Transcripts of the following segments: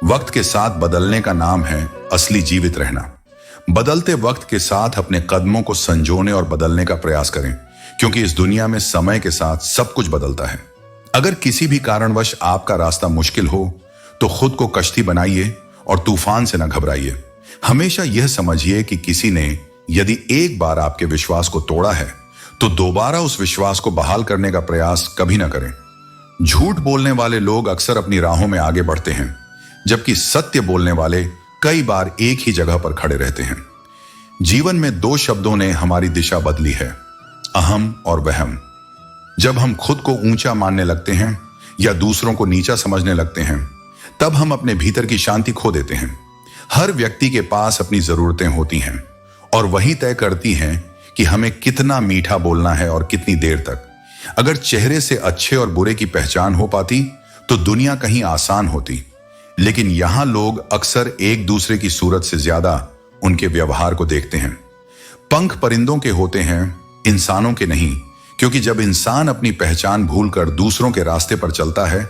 वक्त के साथ बदलने का नाम है असली जीवित रहना। बदलते वक्त के साथ अपने कदमों को संजोने और बदलने का प्रयास करें, क्योंकि इस दुनिया में समय के साथ सब कुछ बदलता है। अगर किसी भी कारणवश आपका रास्ता मुश्किल हो तो खुद को कश्ती बनाइए और तूफान से न घबराइए। हमेशा यह समझिए कि किसी ने यदि एक बार आपके विश्वास को तोड़ा है तो दोबारा उस विश्वास को बहाल करने का प्रयास कभी ना करें। झूठ बोलने वाले लोग अक्सर अपनी राहों में आगे बढ़ते हैं, जबकि सत्य बोलने वाले कई बार एक ही जगह पर खड़े रहते हैं। जीवन में दो शब्दों ने हमारी दिशा बदली है, अहम और वहम। जब हम खुद को ऊंचा मानने लगते हैं या दूसरों को नीचा समझने लगते हैं, तब हम अपने भीतर की शांति खो देते हैं। हर व्यक्ति के पास अपनी जरूरतें होती हैं और वही तय करती हैं कि हमें कितना मीठा बोलना है और कितनी देर तक। अगर चेहरे से अच्छे और बुरे की पहचान हो पाती तो दुनिया कहीं आसान होती, लेकिन यहां लोग अक्सर एक दूसरे की सूरत से ज्यादा उनके व्यवहार को देखते हैं। पंख परिंदों के होते हैं, इंसानों के नहीं, क्योंकि जब इंसान अपनी पहचान भूलकर दूसरों के रास्ते पर चलता है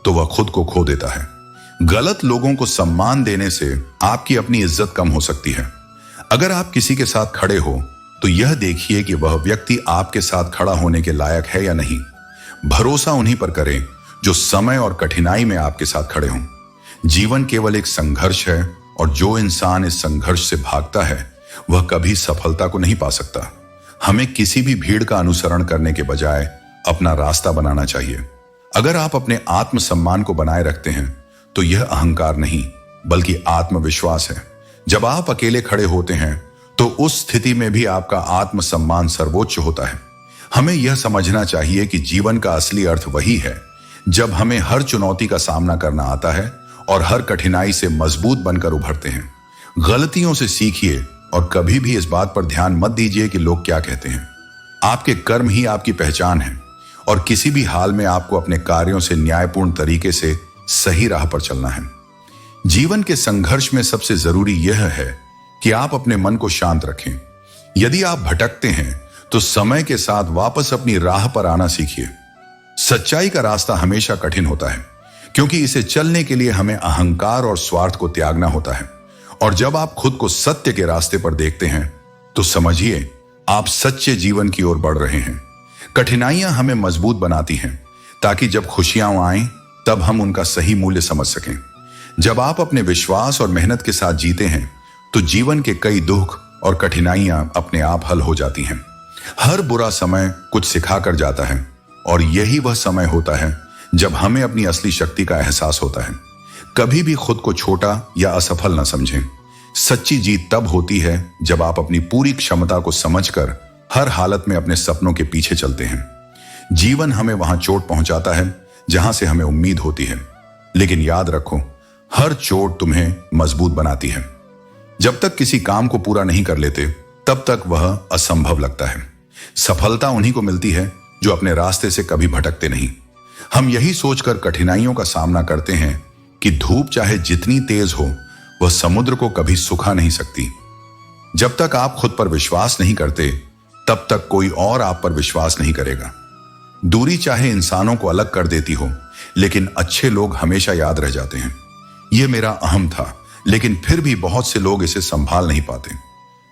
तो वह खुद को खो देता है। गलत लोगों को सम्मान देने से आपकी अपनी इज्जत कम हो सकती है। अगर आप किसी के साथ खड़े हो तो यह देखिए कि वह व्यक्ति आपके साथ खड़ा होने के लायक है या नहीं। भरोसा उन्हीं पर करें जो समय और कठिनाई में आपके साथ खड़े हों। जीवन केवल एक संघर्ष है और जो इंसान इस संघर्ष से भागता है वह कभी सफलता को नहीं पा सकता। हमें किसी भी भीड़ का अनुसरण करने के बजाय अपना रास्ता बनाना चाहिए। अगर आप अपने आत्मसम्मान को बनाए रखते हैं तो यह अहंकार नहीं बल्कि आत्मविश्वास है। जब आप अकेले खड़े होते हैं तो उस स्थिति में भी आपका आत्मसम्मान सर्वोच्च होता है। हमें यह समझना चाहिए कि जीवन का असली अर्थ वही है जब हमें हर चुनौती का सामना करना आता है और हर कठिनाई से मजबूत बनकर उभरते हैं। गलतियों से सीखिए और कभी भी इस बात पर ध्यान मत दीजिए कि लोग क्या कहते हैं। आपके कर्म ही आपकी पहचान है और किसी भी हाल में आपको अपने कार्यों से न्यायपूर्ण तरीके से सही राह पर चलना है। जीवन के संघर्ष में सबसे जरूरी यह है कि आप अपने मन को शांत रखें। यदि आप भटकते हैं तो समय के साथ वापस अपनी राह पर आना सीखिए। सच्चाई का रास्ता हमेशा कठिन होता है, क्योंकि इसे चलने के लिए हमें अहंकार और स्वार्थ को त्यागना होता है। और जब आप खुद को सत्य के रास्ते पर देखते हैं तो समझिए आप सच्चे जीवन की ओर बढ़ रहे हैं। कठिनाइयां हमें मजबूत बनाती हैं ताकि जब खुशियां आएं तब हम उनका सही मूल्य समझ सकें। जब आप अपने विश्वास और मेहनत के साथ जीते हैं तो जीवन के कई दुख और कठिनाइयां अपने आप हल हो जाती हैं। हर बुरा समय कुछ सिखा कर जाता है और यही वह समय होता है जब हमें अपनी असली शक्ति का एहसास होता है। कभी भी खुद को छोटा या असफल न समझें। सच्ची जीत तब होती है जब आप अपनी पूरी क्षमता को समझकर हर हालत में अपने सपनों के पीछे चलते हैं। जीवन हमें वहां चोट पहुंचाता है जहां से हमें उम्मीद होती है, लेकिन याद रखो हर चोट तुम्हें मजबूत बनाती है। जब तक किसी काम को पूरा नहीं कर लेते तब तक वह असंभव लगता है। सफलता उन्हीं को मिलती है जो अपने रास्ते से कभी भटकते नहीं। हम यही सोचकर कठिनाइयों का सामना करते हैं कि धूप चाहे जितनी तेज हो वह समुद्र को कभी सुखा नहीं सकती। जब तक आप खुद पर विश्वास नहीं करते तब तक कोई और आप पर विश्वास नहीं करेगा। दूरी चाहे इंसानों को अलग कर देती हो, लेकिन अच्छे लोग हमेशा याद रह जाते हैं। यह मेरा अहम था, लेकिन फिर भी बहुत से लोग इसे संभाल नहीं पाते।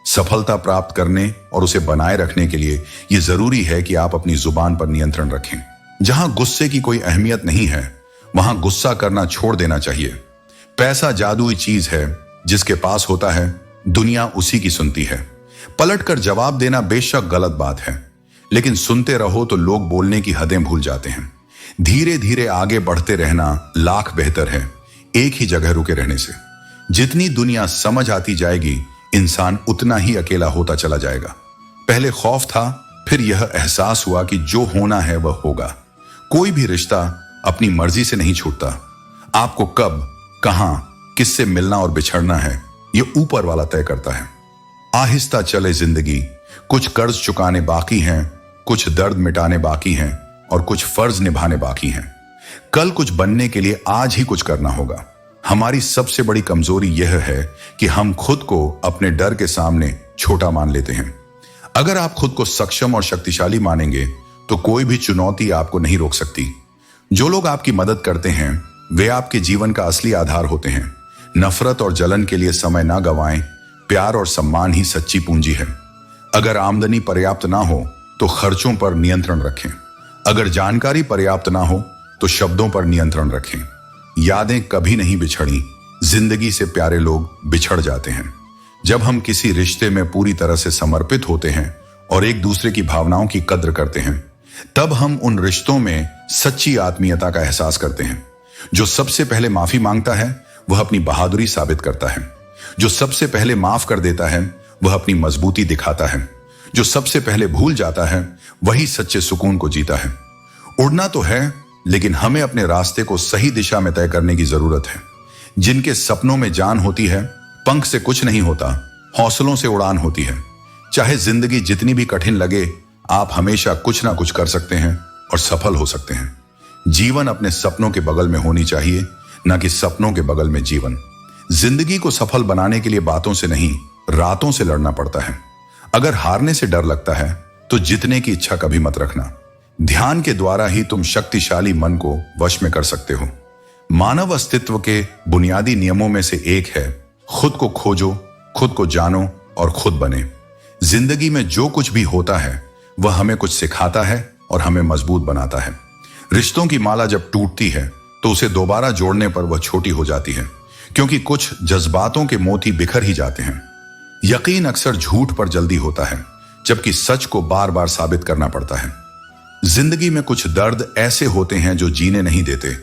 सफलता प्राप्त करने और उसे बनाए रखने के लिए यह जरूरी है कि आप अपनी जुबान पर नियंत्रण रखें। जहां गुस्से की कोई अहमियत नहीं है वहां गुस्सा करना छोड़ देना चाहिए। पैसा जादुई चीज है, जिसके पास होता है दुनिया उसी की सुनती है। पलटकर जवाब देना बेशक गलत बात है, लेकिन सुनते रहो तो लोग बोलने की हदें भूल जाते हैं। धीरे धीरे आगे बढ़ते रहना लाख बेहतर है एक ही जगह रुके रहने से। जितनी दुनिया समझ आती जाएगी इंसान उतना ही अकेला होता चला जाएगा। पहले खौफ था, फिर यह एहसास हुआ कि जो होना है वह होगा। कोई भी रिश्ता अपनी मर्जी से नहीं छूटता। आपको कब, कहां, किससे मिलना और बिछड़ना है यह ऊपर वाला तय करता है। आहिस्ता चले जिंदगी, कुछ कर्ज चुकाने बाकी हैं, कुछ दर्द मिटाने बाकी हैं और कुछ फर्ज निभाने बाकी हैं। कल कुछ बनने के लिए आज ही कुछ करना होगा। हमारी सबसे बड़ी कमजोरी यह है कि हम खुद को अपने डर के सामने छोटा मान लेते हैं। अगर आप खुद को सक्षम और शक्तिशाली मानेंगे तो कोई भी चुनौती आपको नहीं रोक सकती। जो लोग आपकी मदद करते हैं वे आपके जीवन का असली आधार होते हैं। नफरत और जलन के लिए समय ना गंवाएं, प्यार और सम्मान ही सच्ची पूंजी है। अगर आमदनी पर्याप्त ना हो तो खर्चों पर नियंत्रण रखें। अगर जानकारी पर्याप्त ना हो तो शब्दों पर नियंत्रण रखें। यादें कभी नहीं बिछड़ी, जिंदगी से प्यारे लोग बिछड़ जाते हैं। जब हम किसी रिश्ते में पूरी तरह से समर्पित होते हैं और एक दूसरे की भावनाओं की कद्र करते हैं, तब हम उन रिश्तों में सच्ची आत्मीयता का एहसास करते हैं। जो सबसे पहले माफी मांगता है वह अपनी बहादुरी साबित करता है। जो सबसे पहले माफ कर देता है वह अपनी मजबूती दिखाता है। जो सबसे पहले भूल जाता है वही सच्चे सुकून को जीता है। उड़ना तो है, लेकिन हमें अपने रास्ते को सही दिशा में तय करने की जरूरत है। जिनके सपनों में जान होती है, पंख से कुछ नहीं होता, हौसलों से उड़ान होती है। चाहे जिंदगी जितनी भी कठिन लगे, आप हमेशा कुछ ना कुछ कर सकते हैं और सफल हो सकते हैं। जीवन अपने सपनों के बगल में होनी चाहिए, न कि सपनों के बगल में जीवन। जिंदगी को सफल बनाने के लिए बातों से नहीं, रातों से लड़ना पड़ता है। अगर हारने से डर लगता है तो जीतने की इच्छा कभी मत रखना। ध्यान के द्वारा ही तुम शक्तिशाली मन को वश में कर सकते हो। मानव अस्तित्व के बुनियादी नियमों में से एक है, खुद को खोजो, खुद को जानो और खुद बने। जिंदगी में जो कुछ भी होता है वह हमें कुछ सिखाता है और हमें मजबूत बनाता है। रिश्तों की माला जब टूटती है तो उसे दोबारा जोड़ने पर वह छोटी हो जाती है, क्योंकि कुछ जज्बातों के मोती बिखर ही जाते हैं। यकीन अक्सर झूठ पर जल्दी होता है, जबकि सच को बार बार साबित करना पड़ता है। जिंदगी में कुछ दर्द ऐसे होते हैं जो जीने नहीं देते,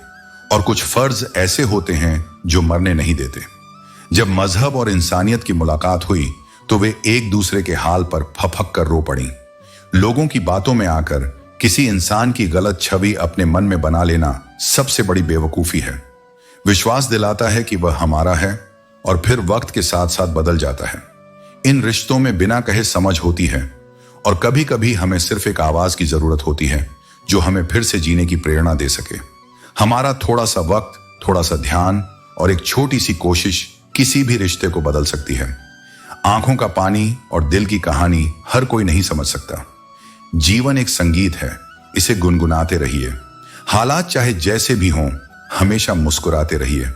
और कुछ फर्ज ऐसे होते हैं जो मरने नहीं देते। जब मजहब और इंसानियत की मुलाकात हुई तो वे एक दूसरे के हाल पर फपक कर रो पड़ी। लोगों की बातों में आकर किसी इंसान की गलत छवि अपने मन में बना लेना सबसे बड़ी बेवकूफी है। विश्वास दिलाता है कि वह हमारा है और फिर वक्त के साथ साथ बदल जाता है। इन रिश्तों में बिना कहे समझ होती है, और कभी कभी हमें सिर्फ एक आवाज की जरूरत होती है जो हमें फिर से जीने की प्रेरणा दे सके। हमारा थोड़ा सा वक्त, थोड़ा सा ध्यान और एक छोटी सी कोशिश किसी भी रिश्ते को बदल सकती है। आंखों का पानी और दिल की कहानी हर कोई नहीं समझ सकता। जीवन एक संगीत है, इसे गुनगुनाते रहिए। हालात चाहे जैसे भी हों, हमेशा मुस्कुराते रहिए।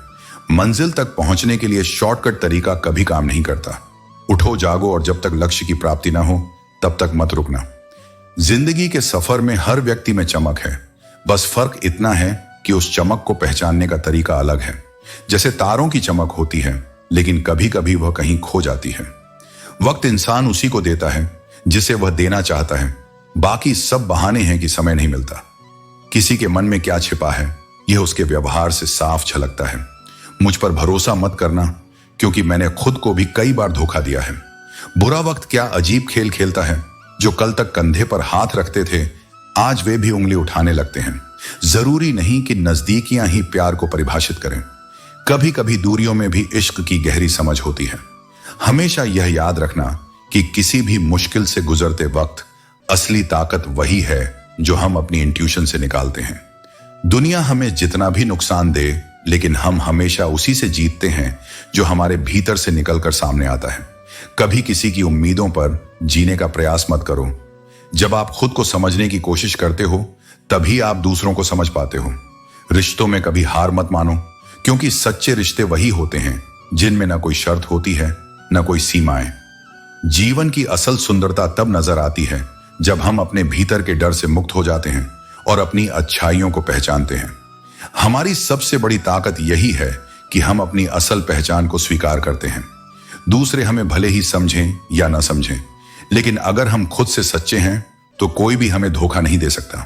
मंजिल तक पहुंचने के लिए शॉर्टकट तरीका कभी काम नहीं करता। उठो जागो और जब तक लक्ष्य की प्राप्ति ना हो तब तक मत रुकना। जिंदगी के सफर में हर व्यक्ति में चमक है, बस फर्क इतना है कि उस चमक को पहचानने का तरीका अलग है। जैसे तारों की चमक होती है, लेकिन कभी कभी वह कहीं खो जाती है। वक्त इंसान उसी को देता है जिसे वह देना चाहता है। बाकी सब बहाने हैं कि समय नहीं मिलता। किसी के मन में क्या छिपा है यह उसके व्यवहार से साफ झलकता है। मुझ पर भरोसा मत करना, क्योंकि मैंने खुद को भी कई बार धोखा दिया है। बुरा वक्त क्या अजीब खेल खेलता है। जो कल तक कंधे पर हाथ रखते थे, आज वे भी उंगली उठाने लगते हैं। जरूरी नहीं कि नजदीकियां ही प्यार को परिभाषित करें। कभी कभी दूरियों में भी इश्क की गहरी समझ होती है। हमेशा यह याद रखना कि किसी भी मुश्किल से गुजरते वक्त असली ताकत वही है जो हम अपनी इंट्यूशन से निकालते हैं। दुनिया हमें जितना भी नुकसान दे, लेकिन हम हमेशा उसी से जीतते हैं जो हमारे भीतर से निकलकर सामने आता है। कभी किसी की उम्मीदों पर जीने का प्रयास मत करो। जब आप खुद को समझने की कोशिश करते हो, तभी आप दूसरों को समझ पाते हो। रिश्तों में कभी हार मत मानो, क्योंकि सच्चे रिश्ते वही होते हैं जिनमें न कोई शर्त होती है, न कोई सीमाएं। जीवन की असल सुंदरता तब नजर आती है जब हम अपने भीतर के डर से मुक्त हो जाते हैं और अपनी अच्छाइयों को पहचानते हैं। हमारी सबसे बड़ी ताकत यही है कि हम अपनी असल पहचान को स्वीकार करते हैं। दूसरे हमें भले ही समझें या ना समझें, लेकिन अगर हम खुद से सच्चे हैं तो कोई भी हमें धोखा नहीं दे सकता।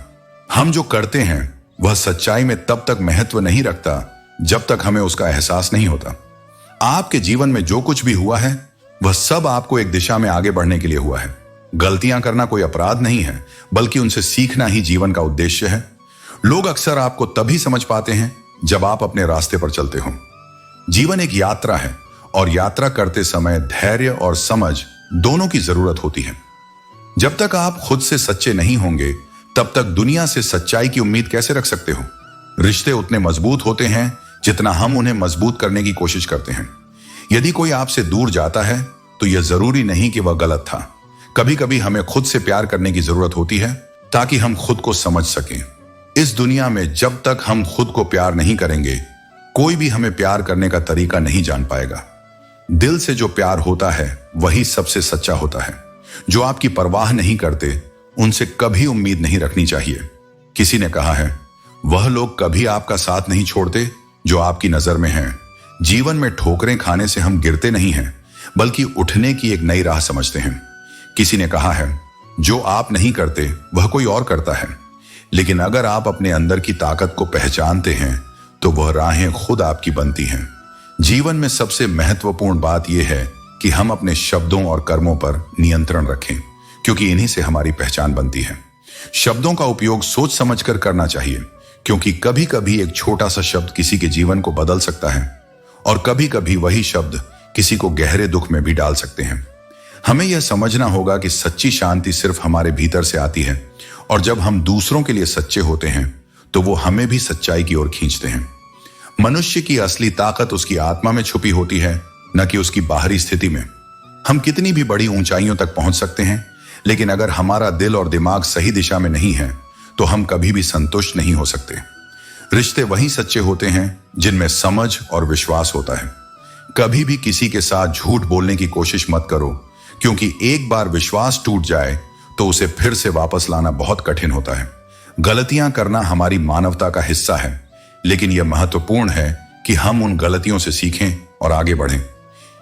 हम जो करते हैं वह सच्चाई में तब तक महत्व नहीं रखता जब तक हमें उसका एहसास नहीं होता। आपके जीवन में जो कुछ भी हुआ है वह सब आपको एक दिशा में आगे बढ़ने के लिए हुआ है। गलतियां करना कोई अपराध नहीं है, बल्कि उनसे सीखना ही जीवन का उद्देश्य है। लोग अक्सर आपको तभी समझ पाते हैं जब आप अपने रास्ते पर चलते हो। जीवन एक यात्रा है, और यात्रा करते समय धैर्य और समझ दोनों की जरूरत होती है। जब तक आप खुद से सच्चे नहीं होंगे, तब तक दुनिया से सच्चाई की उम्मीद कैसे रख सकते हो। रिश्ते उतने मजबूत होते हैं जितना हम उन्हें मजबूत करने की कोशिश करते हैं। यदि कोई आपसे दूर जाता है तो यह जरूरी नहीं कि वह गलत था। कभी कभी हमें खुद से प्यार करने की जरूरत होती है ताकि हम खुद को समझ सकें। इस दुनिया में जब तक हम खुद को प्यार नहीं करेंगे, कोई भी हमें प्यार करने का तरीका नहीं जान पाएगा। दिल से जो प्यार होता है वही सबसे सच्चा होता है। जो आपकी परवाह नहीं करते उनसे कभी उम्मीद नहीं रखनी चाहिए। किसी ने कहा है, वह लोग कभी आपका साथ नहीं छोड़ते जो आपकी नजर में हैं। जीवन में ठोकरें खाने से हम गिरते नहीं हैं, बल्कि उठने की एक नई राह समझते हैं। किसी ने कहा है, जो आप नहीं करते वह कोई और करता है। लेकिन अगर आप अपने अंदर की ताकत को पहचानते हैं तो वह राहें खुद आपकी बनती हैं। जीवन में सबसे महत्वपूर्ण बात यह है कि हम अपने शब्दों और कर्मों पर नियंत्रण रखें, क्योंकि इन्हीं से हमारी पहचान बनती है। शब्दों का उपयोग सोच समझकर करना चाहिए, क्योंकि कभी कभी एक छोटा सा शब्द किसी के जीवन को बदल सकता है और कभी कभी वही शब्द किसी को गहरे दुख में भी डाल सकते हैं। हमें यह समझना होगा कि सच्ची शांति सिर्फ हमारे भीतर से आती है, और जब हम दूसरों के लिए सच्चे होते हैं तो वो हमें भी सच्चाई की ओर खींचते हैं। मनुष्य की असली ताकत उसकी आत्मा में छुपी होती है, न कि उसकी बाहरी स्थिति में। हम कितनी भी बड़ी ऊंचाइयों तक पहुंच सकते हैं, लेकिन अगर हमारा दिल और दिमाग सही दिशा में नहीं है तो हम कभी भी संतुष्ट नहीं हो सकते। रिश्ते वही सच्चे होते हैं जिनमें समझ और विश्वास होता है। कभी भी किसी के साथ झूठ बोलने की कोशिश मत करो, क्योंकि एक बार विश्वास टूट जाए तो उसे फिर से वापस लाना बहुत कठिन होता है। गलतियां करना हमारी मानवता का हिस्सा है, लेकिन यह महत्वपूर्ण है कि हम उन गलतियों से सीखें और आगे बढ़ें।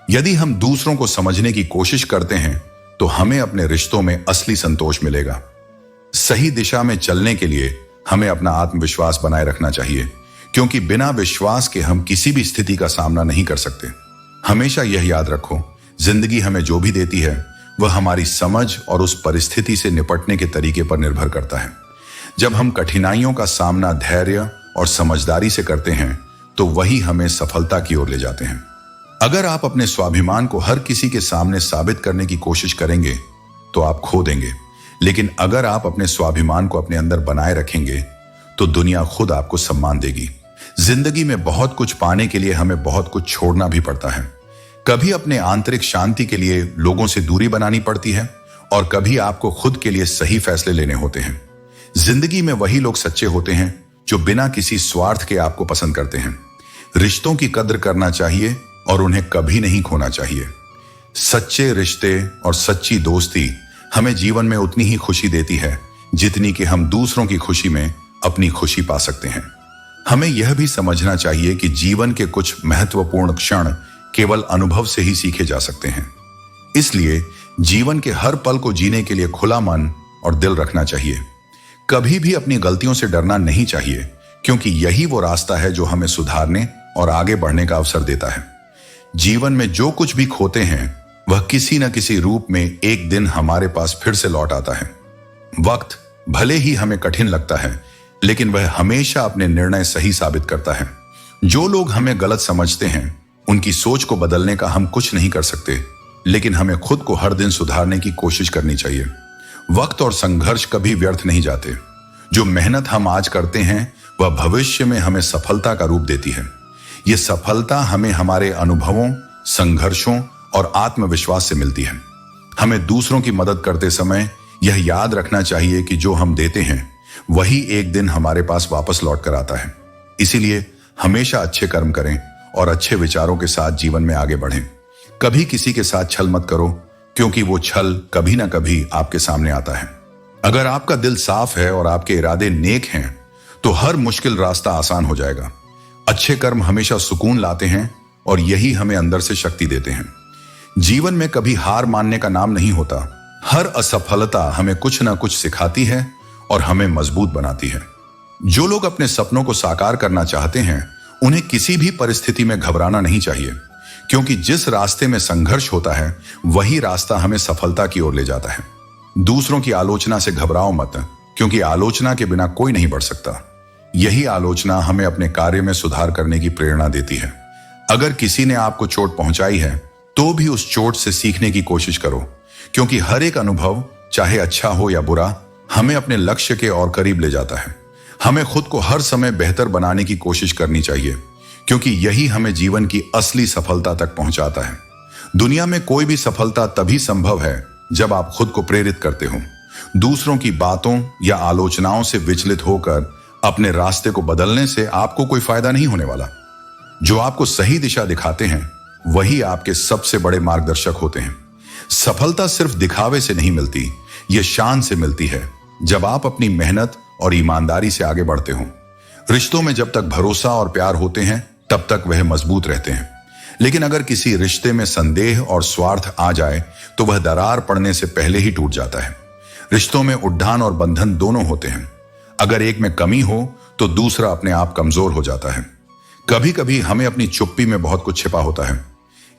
यदि हम दूसरों को समझने की कोशिश करते हैं तो हमें अपने रिश्तों में असली संतोष मिलेगा। सही दिशा में चलने के लिए हमें अपना आत्मविश्वास बनाए रखना चाहिए, क्योंकि बिना विश्वास के हम किसी भी स्थिति का सामना नहीं कर सकते। हमेशा यह याद रखो, जिंदगी हमें जो भी देती है वह हमारी समझ और उस परिस्थिति से निपटने के तरीके पर निर्भर करता है। जब हम कठिनाइयों का सामना धैर्य और समझदारी से करते हैं तो वही हमें सफलता की ओर ले जाते हैं। अगर आप अपने स्वाभिमान को हर किसी के सामने साबित करने की कोशिश करेंगे तो आप खो देंगे, लेकिन अगर आप अपने स्वाभिमान को अपने अंदर बनाए रखेंगे तो दुनिया खुद आपको सम्मान देगी। जिंदगी में बहुत कुछ पाने के लिए हमें बहुत कुछ छोड़ना भी पड़ता है। कभी अपने आंतरिक शांति के लिए लोगों से दूरी बनानी पड़ती है, और कभी आपको खुद के लिए सही फैसले लेने होते हैं। जिंदगी में वही लोग सच्चे होते हैं जो बिना किसी स्वार्थ के आपको पसंद करते हैं। रिश्तों की कद्र करना चाहिए और उन्हें कभी नहीं खोना चाहिए। सच्चे रिश्ते और सच्ची दोस्ती हमें जीवन में उतनी ही खुशी देती है जितनी कि हम दूसरों की खुशी में अपनी खुशी पा सकते हैं। हमें यह भी समझना चाहिए कि जीवन के कुछ महत्वपूर्ण क्षण केवल अनुभव से ही सीखे जा सकते हैं। इसलिए जीवन के हर पल को जीने के लिए खुला मन और दिल रखना चाहिए। कभी भी अपनी गलतियों से डरना नहीं चाहिए, क्योंकि यही वो रास्ता है जो हमें सुधारने और आगे बढ़ने का अवसर देता है। जीवन में जो कुछ भी खोते हैं वह किसी न किसी रूप में एक दिन हमारे पास फिर से लौट आता है। वक्त भले ही हमें कठिन लगता है, लेकिन वह हमेशा अपने निर्णय सही साबित करता है। जो लोग हमें गलत समझते हैं उनकी सोच को बदलने का हम कुछ नहीं कर सकते, लेकिन हमें खुद को हर दिन सुधारने की कोशिश करनी चाहिए। वक्त और संघर्ष कभी व्यर्थ नहीं जाते। जो मेहनत हम आज करते हैं वह भविष्य में हमें सफलता का रूप देती है। यह सफलता हमें हमारे अनुभवों, संघर्षों और आत्मविश्वास से मिलती है। हमें दूसरों की मदद करते समय यह याद रखना चाहिए कि जो हम देते हैं वही एक दिन हमारे पास वापस लौट कर आता है। इसीलिए हमेशा अच्छे कर्म करें और अच्छे विचारों के साथ जीवन में आगे बढ़ें। कभी किसी के साथ छल मत करो, क्योंकि वो छल कभी ना कभी आपके सामने आता है। अगर आपका दिल साफ है और आपके इरादे नेक हैं तो हर मुश्किल रास्ता आसान हो जाएगा। अच्छे कर्म हमेशा सुकून लाते हैं और यही हमें अंदर से शक्ति देते हैं। जीवन में कभी हार मानने का नाम नहीं होता। हर असफलता हमें कुछ ना कुछ सिखाती है और हमें मजबूत बनाती है। जो लोग अपने सपनों को साकार करना चाहते हैं उन्हें किसी भी परिस्थिति में घबराना नहीं चाहिए, क्योंकि जिस रास्ते में संघर्ष होता है वही रास्ता हमें सफलता की ओर ले जाता है। दूसरों की आलोचना से घबराओ मत, क्योंकि आलोचना के बिना कोई नहीं बढ़ सकता। यही आलोचना हमें अपने कार्य में सुधार करने की प्रेरणा देती है। अगर किसी ने आपको चोट पहुंचाई है तो भी उस चोट से सीखने की कोशिश करो, क्योंकि हर एक अनुभव, चाहे अच्छा हो या बुरा, हमें अपने लक्ष्य के और करीब ले जाता है। हमें खुद को हर समय बेहतर बनाने की कोशिश करनी चाहिए, क्योंकि यही हमें जीवन की असली सफलता तक पहुंचाता है। दुनिया में कोई भी सफलता तभी संभव है जब आप खुद को प्रेरित करते हो। दूसरों की बातों या आलोचनाओं से विचलित होकर अपने रास्ते को बदलने से आपको कोई फायदा नहीं होने वाला। जो आपको सही दिशा दिखाते हैं वही आपके सबसे बड़े मार्गदर्शक होते हैं। सफलता सिर्फ दिखावे से नहीं मिलती, यह शान से मिलती है जब आप अपनी मेहनत और ईमानदारी से आगे बढ़ते हो। रिश्तों में जब तक भरोसा और प्यार होते हैं तब तक वह मजबूत रहते हैं, लेकिन अगर किसी रिश्ते में संदेह और स्वार्थ आ जाए तो वह दरार पड़ने से पहले ही टूट जाता है। रिश्तों में उद्धान और बंधन दोनों होते हैं। अगर एक में कमी हो तो दूसरा अपने आप कमजोर हो जाता है। कभी कभी हमें अपनी चुप्पी में बहुत कुछ छिपा होता है।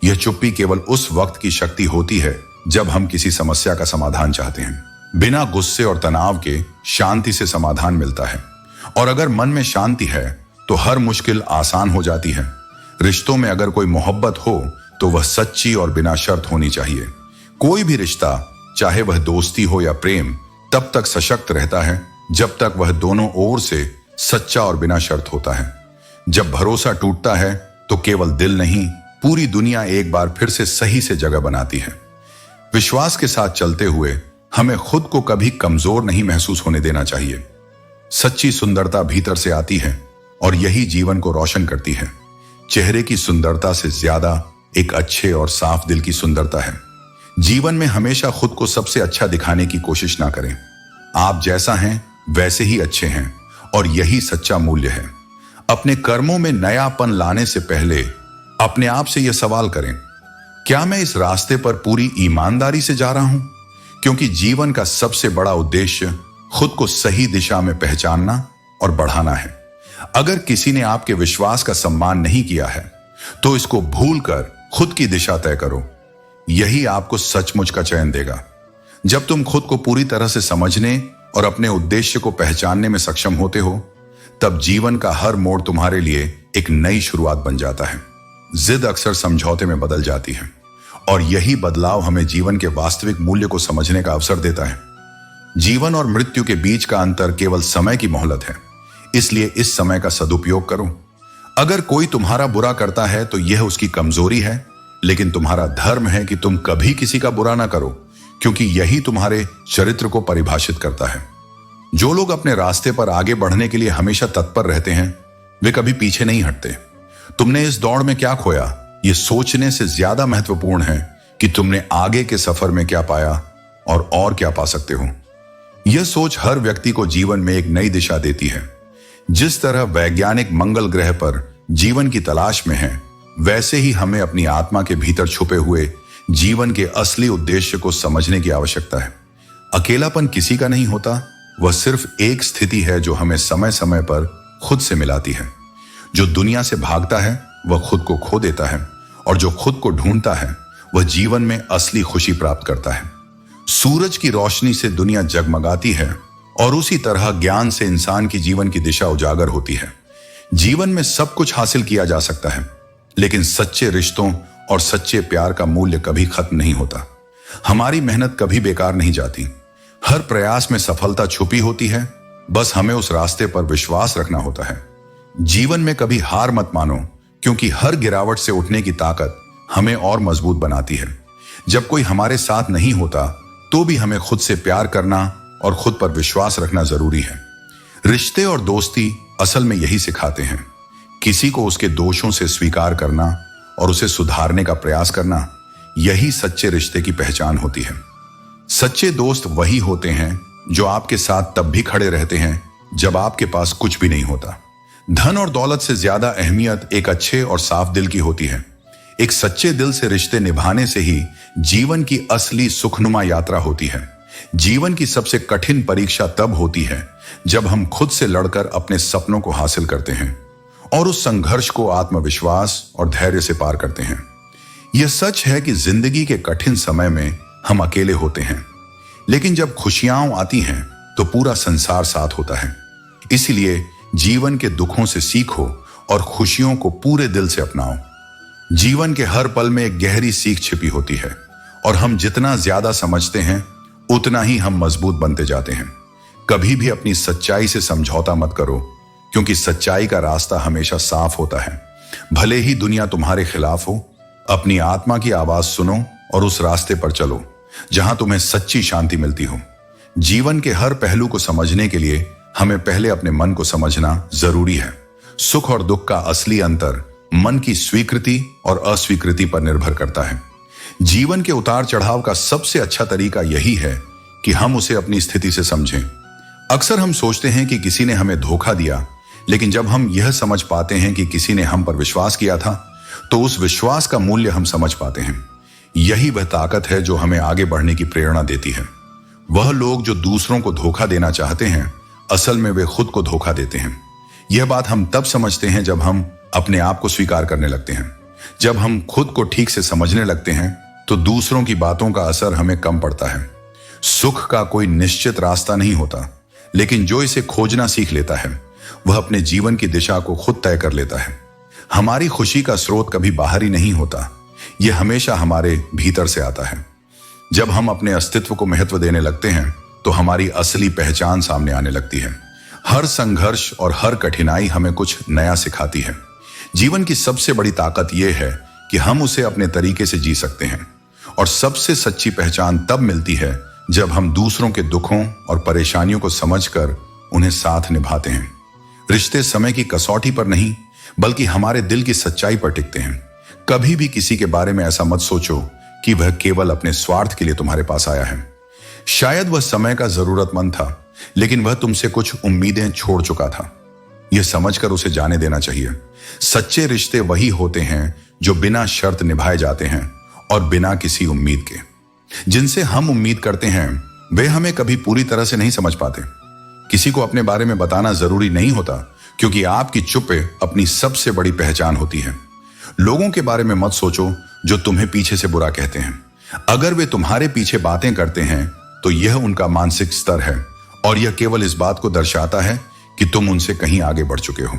यह चुप्पी केवल उस वक्त की शक्ति होती है जब हम किसी समस्या का समाधान चाहते हैं। बिना गुस्से और तनाव के शांति से समाधान मिलता है, और अगर मन में शांति है तो हर मुश्किल आसान हो जाती है। रिश्तों में अगर कोई मोहब्बत हो तो वह सच्ची और बिना शर्त होनी चाहिए। कोई भी रिश्ता, चाहे वह दोस्ती हो या प्रेम, तब तक सशक्त रहता है जब तक वह दोनों ओर से सच्चा और बिना शर्त होता है। जब भरोसा टूटता है तो केवल दिल नहीं, पूरी दुनिया एक बार फिर से सही से जगह बनाती है। विश्वास के साथ चलते हुए हमें खुद को कभी कमजोर नहीं महसूस होने देना चाहिए। सच्ची सुंदरता भीतर से आती है और यही जीवन को रोशन करती है। चेहरे की सुंदरता से ज्यादा एक अच्छे और साफ दिल की सुंदरता है। जीवन में हमेशा खुद को सबसे अच्छा दिखाने की कोशिश ना करें। आप जैसा हैं वैसे ही अच्छे हैं, और यही सच्चा मूल्य है। अपने कर्मों में नयापन लाने से पहले अपने आप से यह सवाल करें, क्या मैं इस रास्ते पर पूरी ईमानदारी से जा रहा हूं? क्योंकि जीवन का सबसे बड़ा उद्देश्य खुद को सही दिशा में पहचानना और बढ़ाना है। अगर किसी ने आपके विश्वास का सम्मान नहीं किया है तो इसको भूलकर खुद की दिशा तय करो। यही आपको सचमुच का चयन देगा। जब तुम खुद को पूरी तरह से समझने और अपने उद्देश्य को पहचानने में सक्षम होते हो, तब जीवन का हर मोड़ तुम्हारे लिए एक नई शुरुआत बन जाता है। जिद अक्सर समझौते में बदल जाती है, और यही बदलाव हमें जीवन के वास्तविक मूल्य को समझने का अवसर देता है। जीवन और मृत्यु के बीच का अंतर केवल समय की मोहलत है, इसलिए इस समय का सदुपयोग करो। अगर कोई तुम्हारा बुरा करता है तो यह उसकी कमजोरी है, लेकिन तुम्हारा धर्म है कि तुम कभी किसी का बुरा ना करो, क्योंकि यही तुम्हारे चरित्र को परिभाषित करता है। जो लोग अपने रास्ते पर आगे बढ़ने के लिए हमेशा तत्पर रहते हैं, वे कभी पीछे नहीं हटते। तुमने इस दौड़ में क्या खोया, यह सोचने से ज्यादा महत्वपूर्ण है कि तुमने आगे के सफर में क्या पाया और क्या पा सकते हो। यह सोच हर व्यक्ति को जीवन में एक नई दिशा देती है। जिस तरह वैज्ञानिक मंगल ग्रह पर जीवन की तलाश में है, वैसे ही हमें अपनी आत्मा के भीतर छुपे हुए जीवन के असली उद्देश्य को समझने की आवश्यकता है। अकेलापन किसी का नहीं होता, वह सिर्फ एक स्थिति है जो हमें समय समय पर खुद से मिलाती है। जो दुनिया से भागता है वह खुद को खो देता है, और जो खुद को ढूंढता है वह जीवन में असली खुशी प्राप्त करता है। सूरज की रोशनी से दुनिया जगमगाती है, और उसी तरह ज्ञान से इंसान की जीवन की दिशा उजागर होती है। जीवन में सब कुछ हासिल किया जा सकता है, लेकिन सच्चे रिश्तों और सच्चे प्यार का मूल्य कभी खत्म नहीं होता। हमारी मेहनत कभी बेकार नहीं जाती। हर प्रयास में सफलता छुपी होती है, बस हमें उस रास्ते पर विश्वास रखना होता है। जीवन में कभी हार मत मानो, क्योंकि हर गिरावट से उठने की ताकत हमें और मजबूत बनाती है। जब कोई हमारे साथ नहीं होता तो भी हमें खुद से प्यार करना और खुद पर विश्वास रखना जरूरी है। रिश्ते और दोस्ती असल में यही सिखाते हैं। किसी को उसके दोषों से स्वीकार करना और उसे सुधारने का प्रयास करना, यही सच्चे रिश्ते की पहचान होती है। सच्चे दोस्त वही होते हैं जो आपके साथ तब भी खड़े रहते हैं जब आपके पास कुछ भी नहीं होता। धन और दौलत से ज्यादा अहमियत एक अच्छे और साफ दिल की होती है। एक सच्चे दिल से रिश्ते निभाने से ही जीवन की असली सुखनुमा यात्रा होती है। जीवन की सबसे कठिन परीक्षा तब होती है जब हम खुद से लड़कर अपने सपनों को हासिल करते हैं और उस संघर्ष को आत्मविश्वास और धैर्य से पार करते हैं। यह सच है कि जिंदगी के कठिन समय में हम अकेले होते हैं, लेकिन जब खुशियां आती हैं तो पूरा संसार साथ होता है। इसलिए जीवन के दुखों से सीखो और खुशियों को पूरे दिल से अपनाओ। जीवन के हर पल में एक गहरी सीख छिपी होती है, और हम जितना ज्यादा समझते हैं उतना ही हम मजबूत बनते जाते हैं। कभी भी अपनी सच्चाई से समझौता मत करो, क्योंकि सच्चाई का रास्ता हमेशा साफ होता है। भले ही दुनिया तुम्हारे खिलाफ हो, अपनी आत्मा की आवाज सुनो और उस रास्ते पर चलो जहां तुम्हें सच्ची शांति मिलती हो। जीवन के हर पहलू को समझने के लिए हमें पहले अपने मन को समझना जरूरी है। सुख और दुख का असली अंतर मन की स्वीकृति और अस्वीकृति पर निर्भर करता है। जीवन के उतार चढ़ाव का सबसे अच्छा तरीका यही है कि हम उसे अपनी स्थिति से समझें। अक्सर हम सोचते हैं कि किसी ने हमें धोखा दिया, लेकिन जब हम यह समझ पाते हैं कि किसी ने हम पर विश्वास किया था, तो उस विश्वास का मूल्य हम समझ पाते हैं। यही वह ताकत है जो हमें आगे बढ़ने की प्रेरणा देती है। वह लोग जो दूसरों को धोखा देना चाहते हैं, असल में वे खुद को धोखा देते हैं। यह बात हम तब समझते हैं जब हम अपने आप को स्वीकार करने लगते हैं। जब हम खुद को ठीक से समझने लगते हैं, तो दूसरों की बातों का असर हमें कम पड़ता है। सुख का कोई निश्चित रास्ता नहीं होता, लेकिन जो इसे खोजना सीख लेता है, वह अपने जीवन की दिशा को खुद तय कर लेता है। हमारी खुशी का स्रोत कभी बाहरी नहीं होता, यह हमेशा हमारे भीतर से आता है। जब हम अपने अस्तित्व को महत्व देने लगते हैं, तो हमारी असली पहचान सामने आने लगती है। हर संघर्ष और हर कठिनाई हमें कुछ नया सिखाती है। जीवन की सबसे बड़ी ताकत यह है कि हम उसे अपने तरीके से जी सकते हैं। और सबसे सच्ची पहचान तब मिलती है जब हम दूसरों के दुखों और परेशानियों को समझकर उन्हें साथ निभाते हैं। रिश्ते समय की कसौटी पर नहीं, बल्कि हमारे दिल की सच्चाई पर टिकते हैं। कभी भी किसी के बारे में ऐसा मत सोचो कि वह केवल अपने स्वार्थ के लिए तुम्हारे पास आया है। शायद वह समय का जरूरतमंद था, लेकिन वह तुमसे कुछ उम्मीदें छोड़ चुका था। यह समझकर उसे जाने देना चाहिए। सच्चे रिश्ते वही होते हैं जो बिना शर्त निभाए जाते हैं और बिना किसी उम्मीद के। जिनसे हम उम्मीद करते हैं, वे हमें कभी पूरी तरह से नहीं समझ पाते। किसी को अपने बारे में बताना जरूरी नहीं होता, क्योंकि आपकी चुप्पे अपनी सबसे बड़ी पहचान होती है। लोगों के बारे में मत सोचो जो तुम्हें पीछे से बुरा कहते हैं। अगर वे तुम्हारे पीछे बातें करते हैं, तो यह उनका मानसिक स्तर है, और यह केवल इस बात को दर्शाता है कि तुम उनसे कहीं आगे बढ़ चुके हो।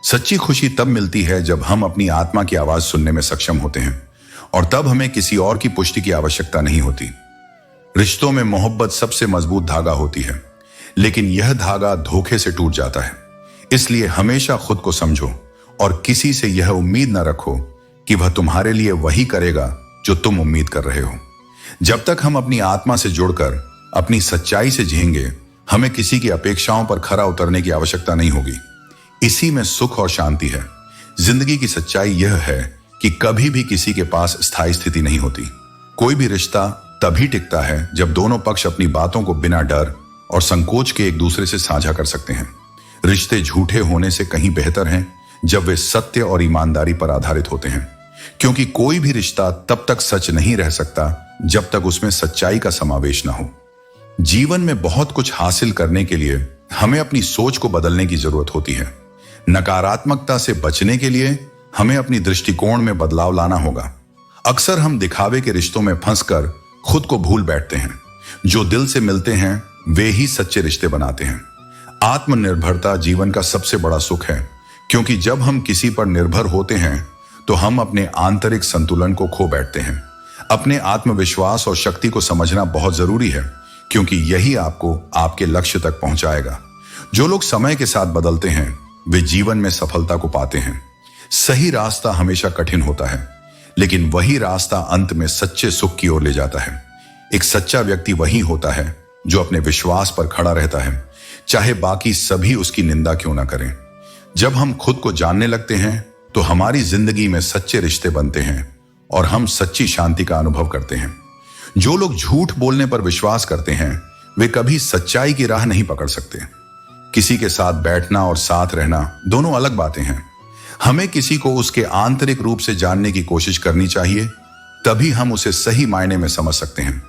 सच्ची खुशी तब मिलती है जब हम अपनी आत्मा की आवाज सुनने में सक्षम होते हैं, और तब हमें किसी और की पुष्टि की आवश्यकता नहीं होती। रिश्तों में मोहब्बत सबसे मजबूत धागा होती है, लेकिन यह धागा धोखे से टूट जाता है। इसलिए हमेशा खुद को समझो और किसी से यह उम्मीद न रखो कि वह तुम्हारे लिए वही करेगा जो तुम उम्मीद कर रहे हो। जब तक हम अपनी आत्मा से जुड़कर अपनी सच्चाई से जिएंगे, हमें किसी की अपेक्षाओं पर खरा उतरने की आवश्यकता नहीं होगी। इसी में सुख और शांति है। जिंदगी की सच्चाई यह है कि कभी भी किसी के पास स्थायी स्थिति नहीं होती। कोई भी रिश्ता तभी टिकता है जब दोनों पक्ष अपनी बातों को बिना डर और संकोच के एक दूसरे से साझा कर सकते हैं। रिश्ते झूठे होने से कहीं बेहतर हैं जब वे सत्य और ईमानदारी पर आधारित होते हैं, क्योंकि कोई भी रिश्ता तब तक सच नहीं रह सकता जब तक उसमें सच्चाई का समावेश न हो। जीवन में बहुत कुछ हासिल करने के लिए हमें अपनी सोच को बदलने की जरूरत होती है। नकारात्मकता से बचने के लिए हमें अपनी दृष्टिकोण में बदलाव लाना होगा। अक्सर हम दिखावे के रिश्तों में फंसकर खुद को भूल बैठते हैं। जो दिल से मिलते हैं, वे ही सच्चे रिश्ते बनाते हैं। आत्मनिर्भरता जीवन का सबसे बड़ा सुख है, क्योंकि जब हम किसी पर निर्भर होते हैं, तो हम अपने आंतरिक संतुलन को खो बैठते हैं। अपने आत्मविश्वास और शक्ति को समझना बहुत जरूरी है, क्योंकि यही आपको आपके लक्ष्य तक पहुंचाएगा। जो लोग समय के साथ बदलते हैं, वे जीवन में सफलता को पाते हैं। सही रास्ता हमेशा कठिन होता है, लेकिन वही रास्ता अंत में सच्चे सुख की ओर ले जाता है। एक सच्चा व्यक्ति वही होता है जो अपने विश्वास पर खड़ा रहता है, चाहे बाकी सभी उसकी निंदा क्यों ना करें। जब हम खुद को जानने लगते हैं, तो हमारी जिंदगी में सच्चे रिश्ते बनते हैं और हम सच्ची शांति का अनुभव करते हैं। जो लोग झूठ बोलने पर विश्वास करते हैं, वे कभी सच्चाई की राह नहीं पकड़ सकते। किसी के साथ बैठना और साथ रहना दोनों अलग बातें हैं। हमें किसी को उसके आंतरिक रूप से जानने की कोशिश करनी चाहिए, तभी हम उसे सही मायने में समझ सकते हैं।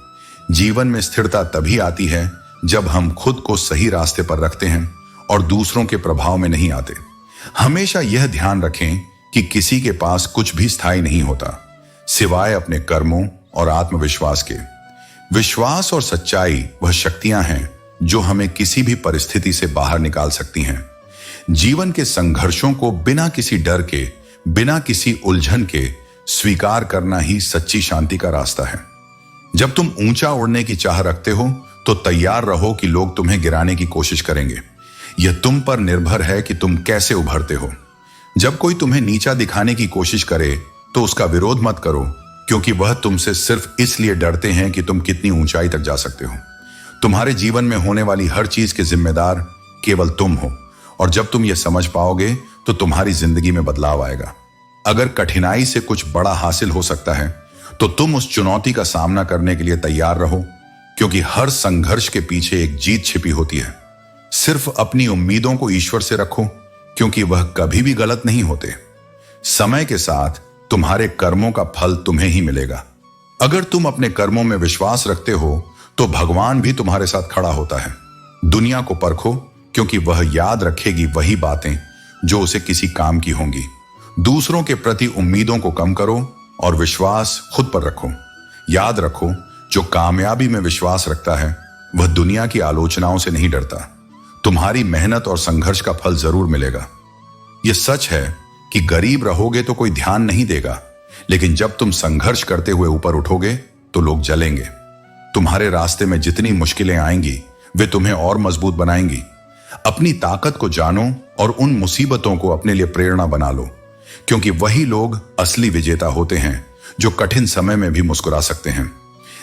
जीवन में स्थिरता तभी आती है जब हम खुद को सही रास्ते पर रखते हैं और दूसरों के प्रभाव में नहीं आते। हमेशा यह ध्यान रखें कि किसी के पास कुछ भी स्थायी नहीं होता, सिवाय अपने कर्मों और आत्मविश्वास के। विश्वास और सच्चाई वह शक्तियां हैं जो हमें किसी भी परिस्थिति से बाहर निकाल सकती हैं। जीवन के संघर्षों को बिना किसी डर के, बिना किसी उलझन के स्वीकार करना ही सच्ची शांति का रास्ता है। जब तुम ऊंचा उड़ने की चाह रखते हो, तो तैयार रहो कि लोग तुम्हें गिराने की कोशिश करेंगे। यह तुम पर निर्भर है कि तुम कैसे उभरते हो। जब कोई तुम्हें नीचा दिखाने की कोशिश करे, तो उसका विरोध मत करो, क्योंकि वह तुमसे सिर्फ इसलिए डरते हैं कि तुम कितनी ऊंचाई तक जा सकते हो। तुम्हारे जीवन में होने वाली हर चीज के जिम्मेदार केवल तुम हो, और जब तुम यह समझ पाओगे, तो तुम्हारी जिंदगी में बदलाव आएगा। अगर कठिनाई से कुछ बड़ा हासिल हो सकता है तो तुम उस चुनौती का सामना करने के लिए तैयार रहो, क्योंकि हर संघर्ष के पीछे एक जीत छिपी होती है। सिर्फ अपनी उम्मीदों को ईश्वर से रखो, क्योंकि वह कभी भी गलत नहीं होते। समय के साथ तुम्हारे कर्मों का फल तुम्हें ही मिलेगा। अगर तुम अपने कर्मों में विश्वास रखते हो तो भगवान भी तुम्हारे साथ खड़ा होता है। दुनिया को परखो, क्योंकि वह याद रखेगी वही बातें जो उसे किसी काम की होंगी। दूसरों के प्रति उम्मीदों को कम करो और विश्वास खुद पर रखो। याद रखो, जो कामयाबी में विश्वास रखता है वह दुनिया की आलोचनाओं से नहीं डरता। तुम्हारी मेहनत और संघर्ष का फल जरूर मिलेगा। यह सच है कि गरीब रहोगे तो कोई ध्यान नहीं देगा, लेकिन जब तुम संघर्ष करते हुए ऊपर उठोगे तो लोग जलेंगे। तुम्हारे रास्ते में जितनी मुश्किलें आएंगी वे तुम्हें और मजबूत बनाएंगी। अपनी ताकत को जानो और उन मुसीबतों को अपने लिए प्रेरणा बना लो, क्योंकि वही लोग असली विजेता होते हैं जो कठिन समय में भी मुस्कुरा सकते हैं।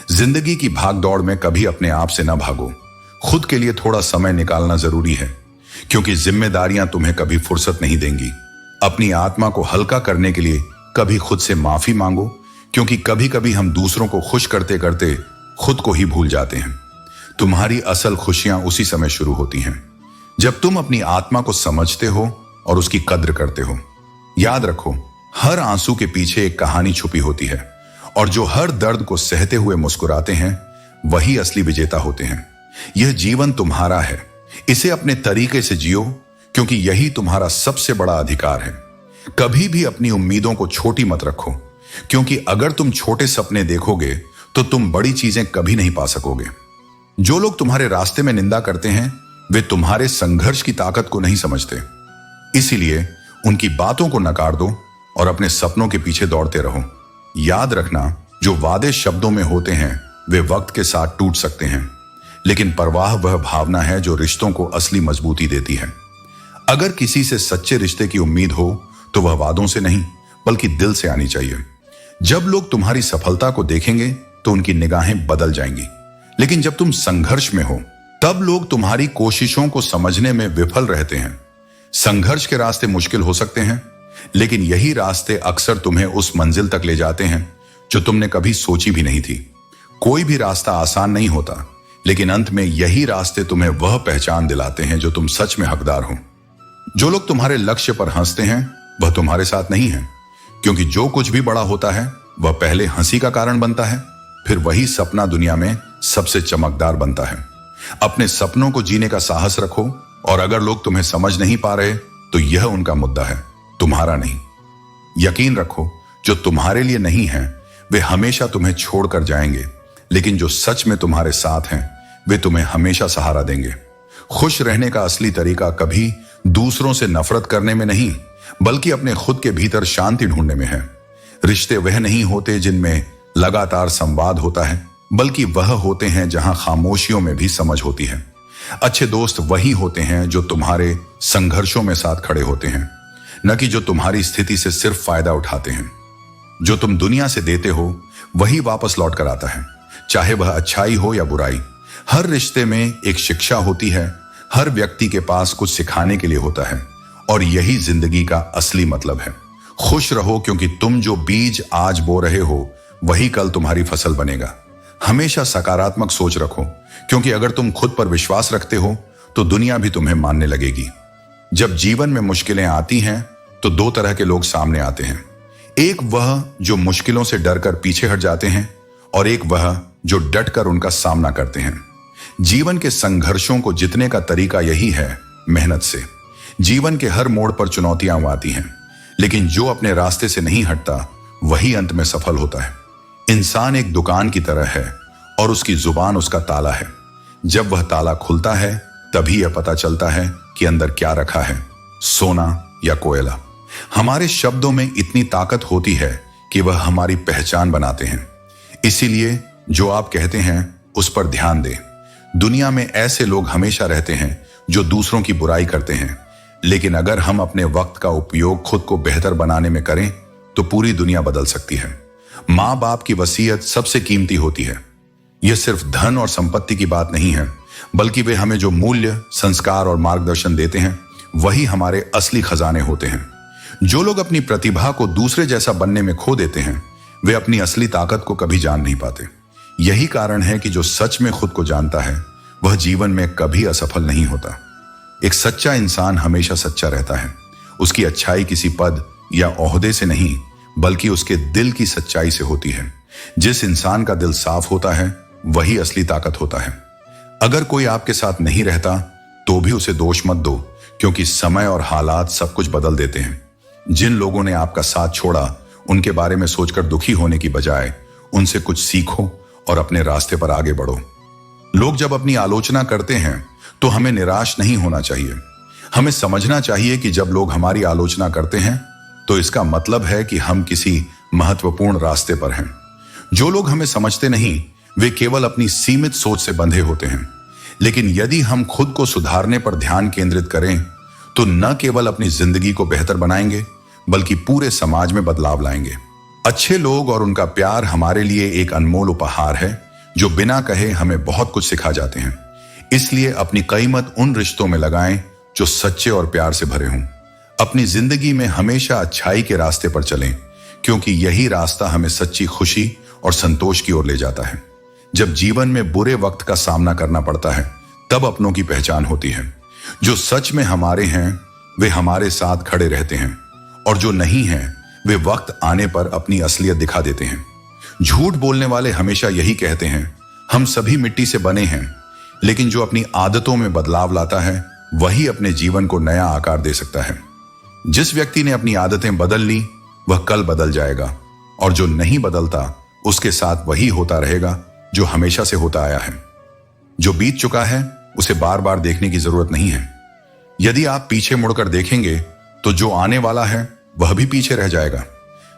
जिंदगी की भागदौड़ में कभी अपने आप से न भागो। खुद के लिए थोड़ा समय निकालना जरूरी है, क्योंकि जिम्मेदारियां तुम्हें कभी फुर्सत नहीं देंगी। अपनी आत्मा को हल्का करने के लिए कभी खुद से माफी मांगो, क्योंकि कभी कभी हम दूसरों को खुश करते करते खुद को ही भूल जाते हैं। तुम्हारी असल खुशियां उसी समय शुरू होती हैं जब तुम अपनी आत्मा को समझते हो और उसकी कद्र करते हो। याद रखो, हर आंसू के पीछे एक कहानी छुपी होती है, और जो हर दर्द को सहते हुए मुस्कुराते हैं वही असली विजेता होते हैं। यह जीवन तुम्हारा है, इसे अपने तरीके से जियो, क्योंकि यही तुम्हारा सबसे बड़ा अधिकार है। कभी भी अपनी उम्मीदों को छोटी मत रखो, क्योंकि अगर तुम छोटे सपने देखोगे तो तुम बड़ी चीजें कभी नहीं पा सकोगे। जो लोग तुम्हारे रास्ते में निंदा करते हैं वे तुम्हारे संघर्ष की ताकत को नहीं समझते। इसीलिए उनकी बातों को नकार दो और अपने सपनों के पीछे दौड़ते रहो। याद रखना, जो वादे शब्दों में होते हैं वे वक्त के साथ टूट सकते हैं, लेकिन परवाह वह भावना है जो रिश्तों को असली मजबूती देती है। अगर किसी से सच्चे रिश्ते की उम्मीद हो तो वह वादों से नहीं बल्कि दिल से आनी चाहिए। जब लोग तुम्हारी सफलता को देखेंगे तो उनकी निगाहें बदल जाएंगी, लेकिन जब तुम संघर्ष में हो तब लोग तुम्हारी कोशिशों को समझने में विफल रहते हैं। संघर्ष के रास्ते मुश्किल हो सकते हैं, लेकिन यही रास्ते अक्सर तुम्हें उस मंजिल तक ले जाते हैं जो तुमने कभी सोची भी नहीं थी। कोई भी रास्ता आसान नहीं होता, लेकिन अंत में यही रास्ते तुम्हें वह पहचान दिलाते हैं जो तुम सच में हकदार हो। जो लोग तुम्हारे लक्ष्य पर हंसते हैं वह तुम्हारे साथ नहीं है, क्योंकि जो कुछ भी बड़ा होता है वह पहले हंसी का कारण बनता है, फिर वही सपना दुनिया में सबसे चमकदार बनता है। अपने सपनों को जीने का साहस रखो, और अगर लोग तुम्हें समझ नहीं पा रहे तो यह उनका मुद्दा है, तुम्हारा नहीं। यकीन रखो, जो तुम्हारे लिए नहीं है वे हमेशा तुम्हें छोड़कर जाएंगे, लेकिन जो सच में तुम्हारे साथ हैं वे तुम्हें हमेशा सहारा देंगे। खुश रहने का असली तरीका कभी दूसरों से नफरत करने में नहीं, बल्कि अपने खुद के भीतर शांति ढूंढने में है। रिश्ते वह नहीं होते जिनमें लगातार संवाद होता है, बल्कि वह होते हैं जहां खामोशियों में भी समझ होती है। अच्छे दोस्त वही होते हैं जो तुम्हारे संघर्षों में साथ खड़े होते हैं, न कि जो तुम्हारी स्थिति से सिर्फ फायदा उठाते हैं। जो तुम दुनिया से देते हो वही वापस लौट कर आता है, चाहे वह अच्छाई हो या बुराई। हर रिश्ते में एक शिक्षा होती है, हर व्यक्ति के पास कुछ सिखाने के लिए होता है, और यही जिंदगी का असली मतलब है। खुश रहो, क्योंकि तुम जो बीज आज बो रहे हो वही कल तुम्हारी फसल बनेगा। हमेशा सकारात्मक सोच रखो, क्योंकि अगर तुम खुद पर विश्वास रखते हो तो दुनिया भी तुम्हें मानने लगेगी। जब जीवन में मुश्किलें आती हैं तो दो तरह के लोग सामने आते हैं। एक वह जो मुश्किलों से डरकर पीछे हट जाते हैं, और एक वह जो डटकर उनका सामना करते हैं। जीवन के संघर्षों को जीतने का तरीका यही है, मेहनत से। जीवन के हर मोड़ पर चुनौतियां आती हैं, लेकिन जो अपने रास्ते से नहीं हटता वही अंत में सफल होता है। इंसान एक दुकान की तरह है और उसकी जुबान उसका ताला है। जब वह ताला खुलता है तभी यह पता चलता है कि अंदर क्या रखा है, सोना या कोयला। हमारे शब्दों में इतनी ताकत होती है कि वह हमारी पहचान बनाते हैं। इसीलिए जो आप कहते हैं उस पर ध्यान दें। दुनिया में ऐसे लोग हमेशा रहते हैं जो दूसरों की बुराई करते हैं, लेकिन अगर हम अपने वक्त का उपयोग खुद को बेहतर बनाने में करें तो पूरी दुनिया बदल सकती है। माँ बाप की वसीयत सबसे कीमती होती है। यह सिर्फ धन और संपत्ति की बात नहीं है, बल्कि वे हमें जो मूल्य, संस्कार और मार्गदर्शन देते हैं वही हमारे असली खजाने होते हैं। जो लोग अपनी प्रतिभा को दूसरे जैसा बनने में खो देते हैं, वे अपनी असली ताकत को कभी जान नहीं पाते। यही कारण है कि जो सच में खुद को जानता है वह जीवन में कभी असफल नहीं होता। एक सच्चा इंसान हमेशा सच्चा रहता है। उसकी अच्छाई किसी पद या ओहदे से नहीं, बल्कि उसके दिल की सच्चाई से होती है। जिस इंसान का दिल साफ होता है वही असली ताकत होता है। अगर कोई आपके साथ नहीं रहता तो भी उसे दोष मत दो, क्योंकि समय और हालात सब कुछ बदल देते हैं। जिन लोगों ने आपका साथ छोड़ा, उनके बारे में सोचकर दुखी होने की बजाय उनसे कुछ सीखो और अपने रास्ते पर आगे बढ़ो। लोग जब अपनी आलोचना करते हैं तो हमें निराश नहीं होना चाहिए। हमें समझना चाहिए कि जब लोग हमारी आलोचना करते हैं तो इसका मतलब है कि हम किसी महत्वपूर्ण रास्ते पर हैं। जो लोग हमें समझते नहीं, वे केवल अपनी सीमित सोच से बंधे होते हैं। लेकिन यदि हम खुद को सुधारने पर ध्यान केंद्रित करें तो न केवल अपनी जिंदगी को बेहतर बनाएंगे, बल्कि पूरे समाज में बदलाव लाएंगे। अच्छे लोग और उनका प्यार हमारे लिए एक अनमोल उपहार है जो बिना कहे हमें बहुत कुछ सिखा जाते हैं। इसलिए अपनी कीमत उन रिश्तों में लगाएं जो सच्चे और प्यार से भरे हों। अपनी जिंदगी में हमेशा अच्छाई के रास्ते पर चलें, क्योंकि यही रास्ता हमें सच्ची खुशी और संतोष की ओर ले जाता है। जब जीवन में बुरे वक्त का सामना करना पड़ता है, तब अपनों की पहचान होती है। जो सच में हमारे हैं वे हमारे साथ खड़े रहते हैं, और जो नहीं हैं वे वक्त आने पर अपनी असलियत दिखा देते हैं। झूठ बोलने वाले हमेशा यही कहते हैं, हम सभी मिट्टी से बने हैं। लेकिन जो अपनी आदतों में बदलाव लाता है वही अपने जीवन को नया आकार दे सकता है। जिस व्यक्ति ने अपनी आदतें बदल ली वह कल बदल जाएगा, और जो नहीं बदलता उसके साथ वही होता रहेगा जो हमेशा से होता आया है। जो बीत चुका है उसे बार बार देखने की जरूरत नहीं है। यदि आप पीछे मुड़कर देखेंगे तो जो आने वाला है वह भी पीछे रह जाएगा।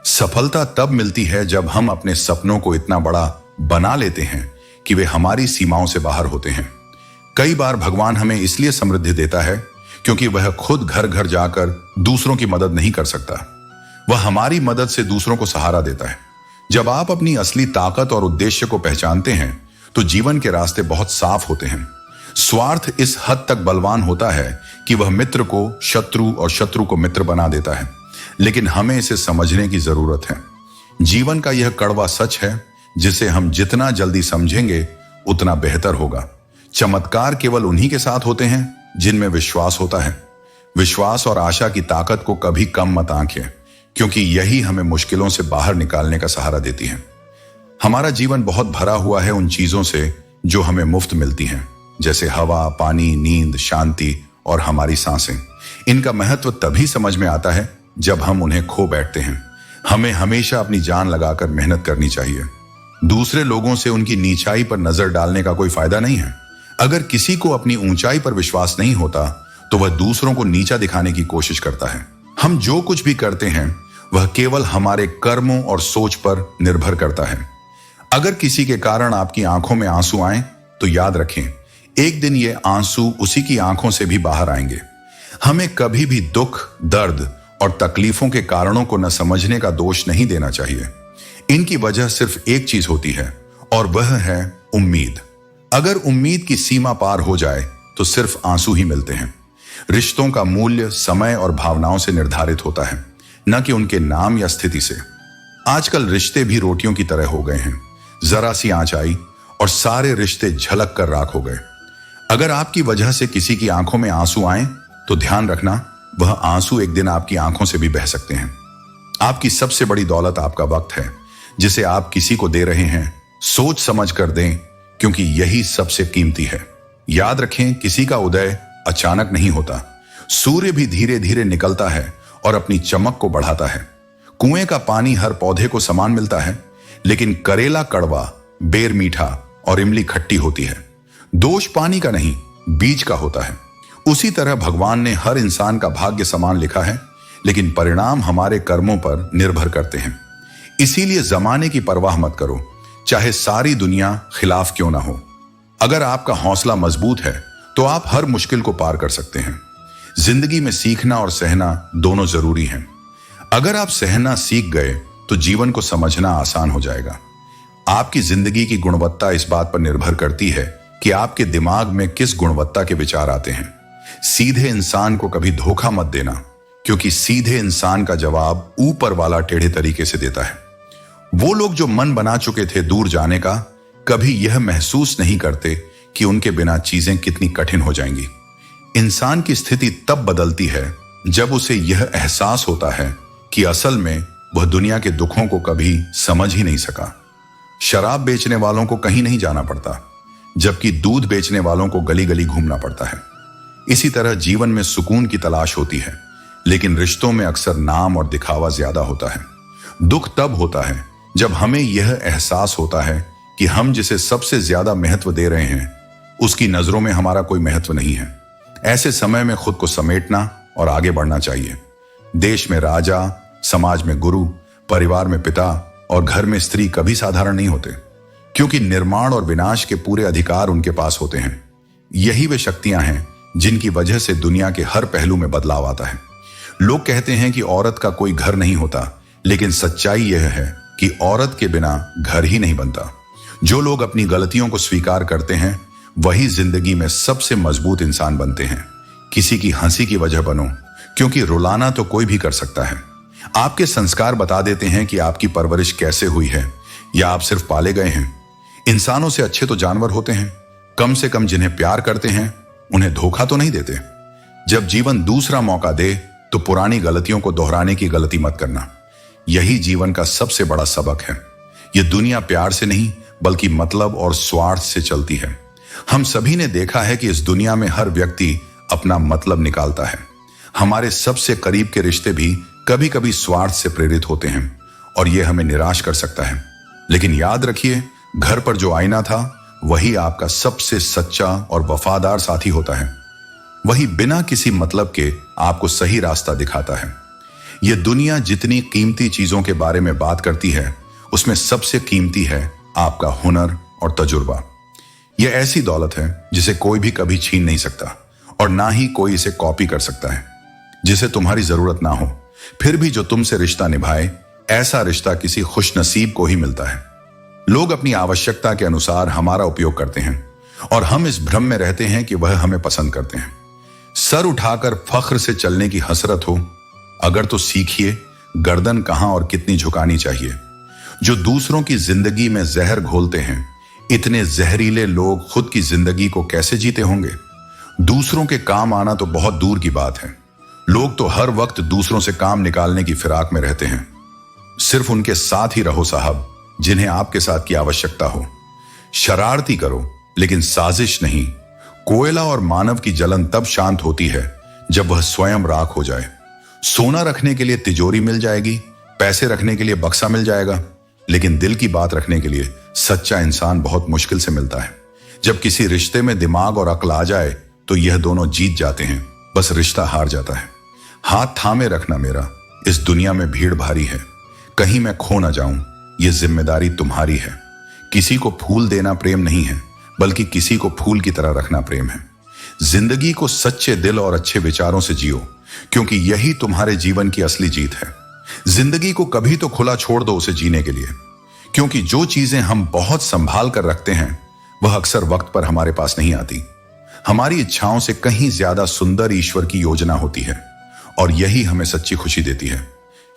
सफलता तब मिलती है जब हम अपने सपनों को इतना बड़ा बना लेते हैं कि वे हमारी सीमाओं से बाहर होते हैं। कई बार भगवान हमें इसलिए समृद्धि देता है क्योंकि वह खुद घर घर जाकर दूसरों की मदद नहीं कर सकता। वह हमारी मदद से दूसरों को सहारा देता है। जब आप अपनी असली ताकत और उद्देश्य को पहचानते हैं तो जीवन के रास्ते बहुत साफ होते हैं। स्वार्थ इस हद तक बलवान होता है कि वह मित्र को शत्रु और शत्रु को मित्र बना देता है। लेकिन हमें इसे समझने की जरूरत है। जीवन का यह कड़वा सच है जिसे हम जितना जल्दी समझेंगे उतना बेहतर होगा। चमत्कार केवल उन्हीं के साथ होते हैं जिनमें विश्वास होता है। विश्वास और आशा की ताकत को कभी कम मत आंकें, क्योंकि यही हमें मुश्किलों से बाहर निकालने का सहारा देती है। हमारा जीवन बहुत भरा हुआ है उन चीजों से जो हमें मुफ्त मिलती हैं, जैसे हवा, पानी, नींद, शांति और हमारी सांसें। इनका महत्व तभी समझ में आता है जब हम उन्हें खो बैठते हैं। हमें हमेशा अपनी जान लगाकर मेहनत करनी चाहिए। दूसरे लोगों से उनकी नीचाई पर नजर डालने का कोई फायदा नहीं है। अगर किसी को अपनी ऊंचाई पर विश्वास नहीं होता तो वह दूसरों को नीचा दिखाने की कोशिश करता है। हम जो कुछ भी करते हैं वह केवल हमारे कर्मों और सोच पर निर्भर करता है। अगर किसी के कारण आपकी आंखों में आंसू आए तो याद रखें, एक दिन ये आंसू उसी की आंखों से भी बाहर आएंगे। हमें कभी भी दुख, दर्द और तकलीफों के कारणों को न समझने का दोष नहीं देना चाहिए। इनकी वजह सिर्फ एक चीज होती है और वह है उम्मीद। अगर उम्मीद की सीमा पार हो जाए तो सिर्फ आंसू ही मिलते हैं। रिश्तों का मूल्य समय और भावनाओं से निर्धारित होता है, न कि उनके नाम या स्थिति से। आजकल रिश्ते भी रोटियों की तरह हो गए हैं। जरा सी आंच आई और सारे रिश्ते झलक कर राख हो गए। अगर आपकी वजह से किसी की आंखों में आंसू आए तो ध्यान रखना, वह आंसू एक दिन आपकी आंखों से भी बह सकते हैं। आपकी सबसे बड़ी दौलत आपका वक्त है, जिसे आप किसी को दे रहे हैं सोच समझ कर दें, क्योंकि यही सबसे कीमती है। याद रखें, किसी का उदय अचानक नहीं होता। सूर्य भी धीरे धीरे निकलता है और अपनी चमक को बढ़ाता है। कुएं का पानी हर पौधे को समान मिलता है, लेकिन करेला कड़वा, बेर मीठा और इमली खट्टी होती है। दोष पानी का नहीं, बीज का होता है। उसी तरह भगवान ने हर इंसान का भाग्य समान लिखा है, लेकिन परिणाम हमारे कर्मों पर निर्भर करते हैं। इसीलिए जमाने की परवाह मत करो, चाहे सारी दुनिया खिलाफ क्यों ना हो। अगर आपका हौसला मजबूत है तो आप हर मुश्किल को पार कर सकते हैं। जिंदगी में सीखना और सहना दोनों जरूरी हैं। अगर आप सहना सीख गए तो जीवन को समझना आसान हो जाएगा। आपकी जिंदगी की गुणवत्ता इस बात पर निर्भर करती है कि आपके दिमाग में किस गुणवत्ता के विचार आते हैं। सीधे इंसान को कभी धोखा मत देना, क्योंकि सीधे इंसान का जवाब ऊपर वाला टेढ़े तरीके से देता है। वो लोग जो मन बना चुके थे दूर जाने का, कभी यह महसूस नहीं करते कि उनके बिना चीजें कितनी कठिन हो जाएंगी। इंसान की स्थिति तब बदलती है जब उसे यह एहसास होता है कि असल में वह दुनिया के दुखों को कभी समझ ही नहीं सका। शराब बेचने वालों को कहीं नहीं जाना पड़ता, जबकि दूध बेचने वालों को गली गली घूमना पड़ता है। इसी तरह जीवन में सुकून की तलाश होती है, लेकिन रिश्तों में अक्सर नाम और दिखावा ज्यादा होता है। दुख तब होता है जब हमें यह एहसास होता है कि हम जिसे सबसे ज्यादा महत्व दे रहे हैं, उसकी नजरों में हमारा कोई महत्व नहीं है। ऐसे समय में खुद को समेटना और आगे बढ़ना चाहिए। देश में राजा, समाज में गुरु, परिवार में पिता और घर में स्त्री कभी साधारण नहीं होते, क्योंकि निर्माण और विनाश के पूरे अधिकार उनके पास होते हैं। यही वे शक्तियां हैं जिनकी वजह से दुनिया के हर पहलू में बदलाव आता है। लोग कहते हैं कि औरत का कोई घर नहीं होता, लेकिन सच्चाई यह है कि औरत के बिना घर ही नहीं बनता। जो लोग अपनी गलतियों को स्वीकार करते हैं, वही जिंदगी में सबसे मजबूत इंसान बनते हैं। किसी की हंसी की वजह बनो, क्योंकि रुलाना तो कोई भी कर सकता है। आपके संस्कार बता देते हैं कि आपकी परवरिश कैसे हुई है, या आप सिर्फ पाले गए हैं। इंसानों से अच्छे तो जानवर होते हैं, कम से कम जिन्हें प्यार करते हैं उन्हें धोखा तो नहीं देते। जब जीवन दूसरा मौका दे तो पुरानी गलतियों को दोहराने की गलती मत करना। यही जीवन का सबसे बड़ा सबक है। यह दुनिया प्यार से नहीं बल्कि मतलब और स्वार्थ से चलती है। हम सभी ने देखा है कि इस दुनिया में हर व्यक्ति अपना मतलब निकालता है। हमारे सबसे करीब के रिश्ते भी कभी कभी स्वार्थ से प्रेरित होते हैं और यह हमें निराश कर सकता है। लेकिन याद रखिए, घर पर जो आईना था वही आपका सबसे सच्चा और वफादार साथी होता है। वही बिना किसी मतलब के आपको सही रास्ता दिखाता है। यह दुनिया जितनी कीमती चीजों के बारे में बात करती है, उसमें सबसे कीमती है आपका हुनर और तजुर्बा। यह ऐसी दौलत है जिसे कोई भी कभी छीन नहीं सकता और ना ही कोई इसे कॉपी कर सकता है। जिसे तुम्हारी जरूरत ना हो, फिर भी जो तुमसे रिश्ता निभाए, ऐसा रिश्ता किसी खुशनसीब को ही मिलता है। लोग अपनी आवश्यकता के अनुसार हमारा उपयोग करते हैं और हम इस भ्रम में रहते हैं कि वह हमें पसंद करते हैं। सर उठाकर फख्र से चलने की हसरत हो अगर तो सीखिए गर्दन कहां और कितनी झुकानी चाहिए। जो दूसरों की जिंदगी में जहर घोलते हैं, इतने जहरीले लोग खुद की जिंदगी को कैसे जीते होंगे। दूसरों के काम आना तो बहुत दूर की बात है। लोग तो हर वक्त दूसरों से काम निकालने की फिराक में रहते हैं। सिर्फ उनके साथ ही रहो साहब, जिन्हें आपके साथ की आवश्यकता हो। शरारती करो, लेकिन साजिश नहीं। कोयला और मानव की जलन तब शांत होती है जब वह स्वयं राख हो जाए। सोना रखने के लिए तिजोरी मिल जाएगी, पैसे रखने के लिए बक्सा मिल जाएगा, लेकिन दिल की बात रखने के लिए सच्चा इंसान बहुत मुश्किल से मिलता है। जब किसी रिश्ते में दिमाग और अक्ल आ जाए तो यह दोनों जीत जाते हैं, बस रिश्ता हार जाता है। हाथ थामे रखना मेरा, इस दुनिया में भीड़ भारी है, कहीं मैं खो ना जाऊं, यह जिम्मेदारी तुम्हारी है। किसी को फूल देना प्रेम नहीं है, बल्कि किसी को फूल की तरह रखना प्रेम है। जिंदगी को सच्चे दिल और अच्छे विचारों से जियो, क्योंकि यही तुम्हारे जीवन की असली जीत है। जिंदगी को कभी तो खुला छोड़ दो उसे जीने के लिए, क्योंकि जो चीजें हम बहुत संभाल कर रखते हैं वह अक्सर वक्त पर हमारे पास नहीं आती। हमारी इच्छाओं से कहीं ज्यादा सुंदर ईश्वर की योजना होती है और यही हमें सच्ची खुशी देती है।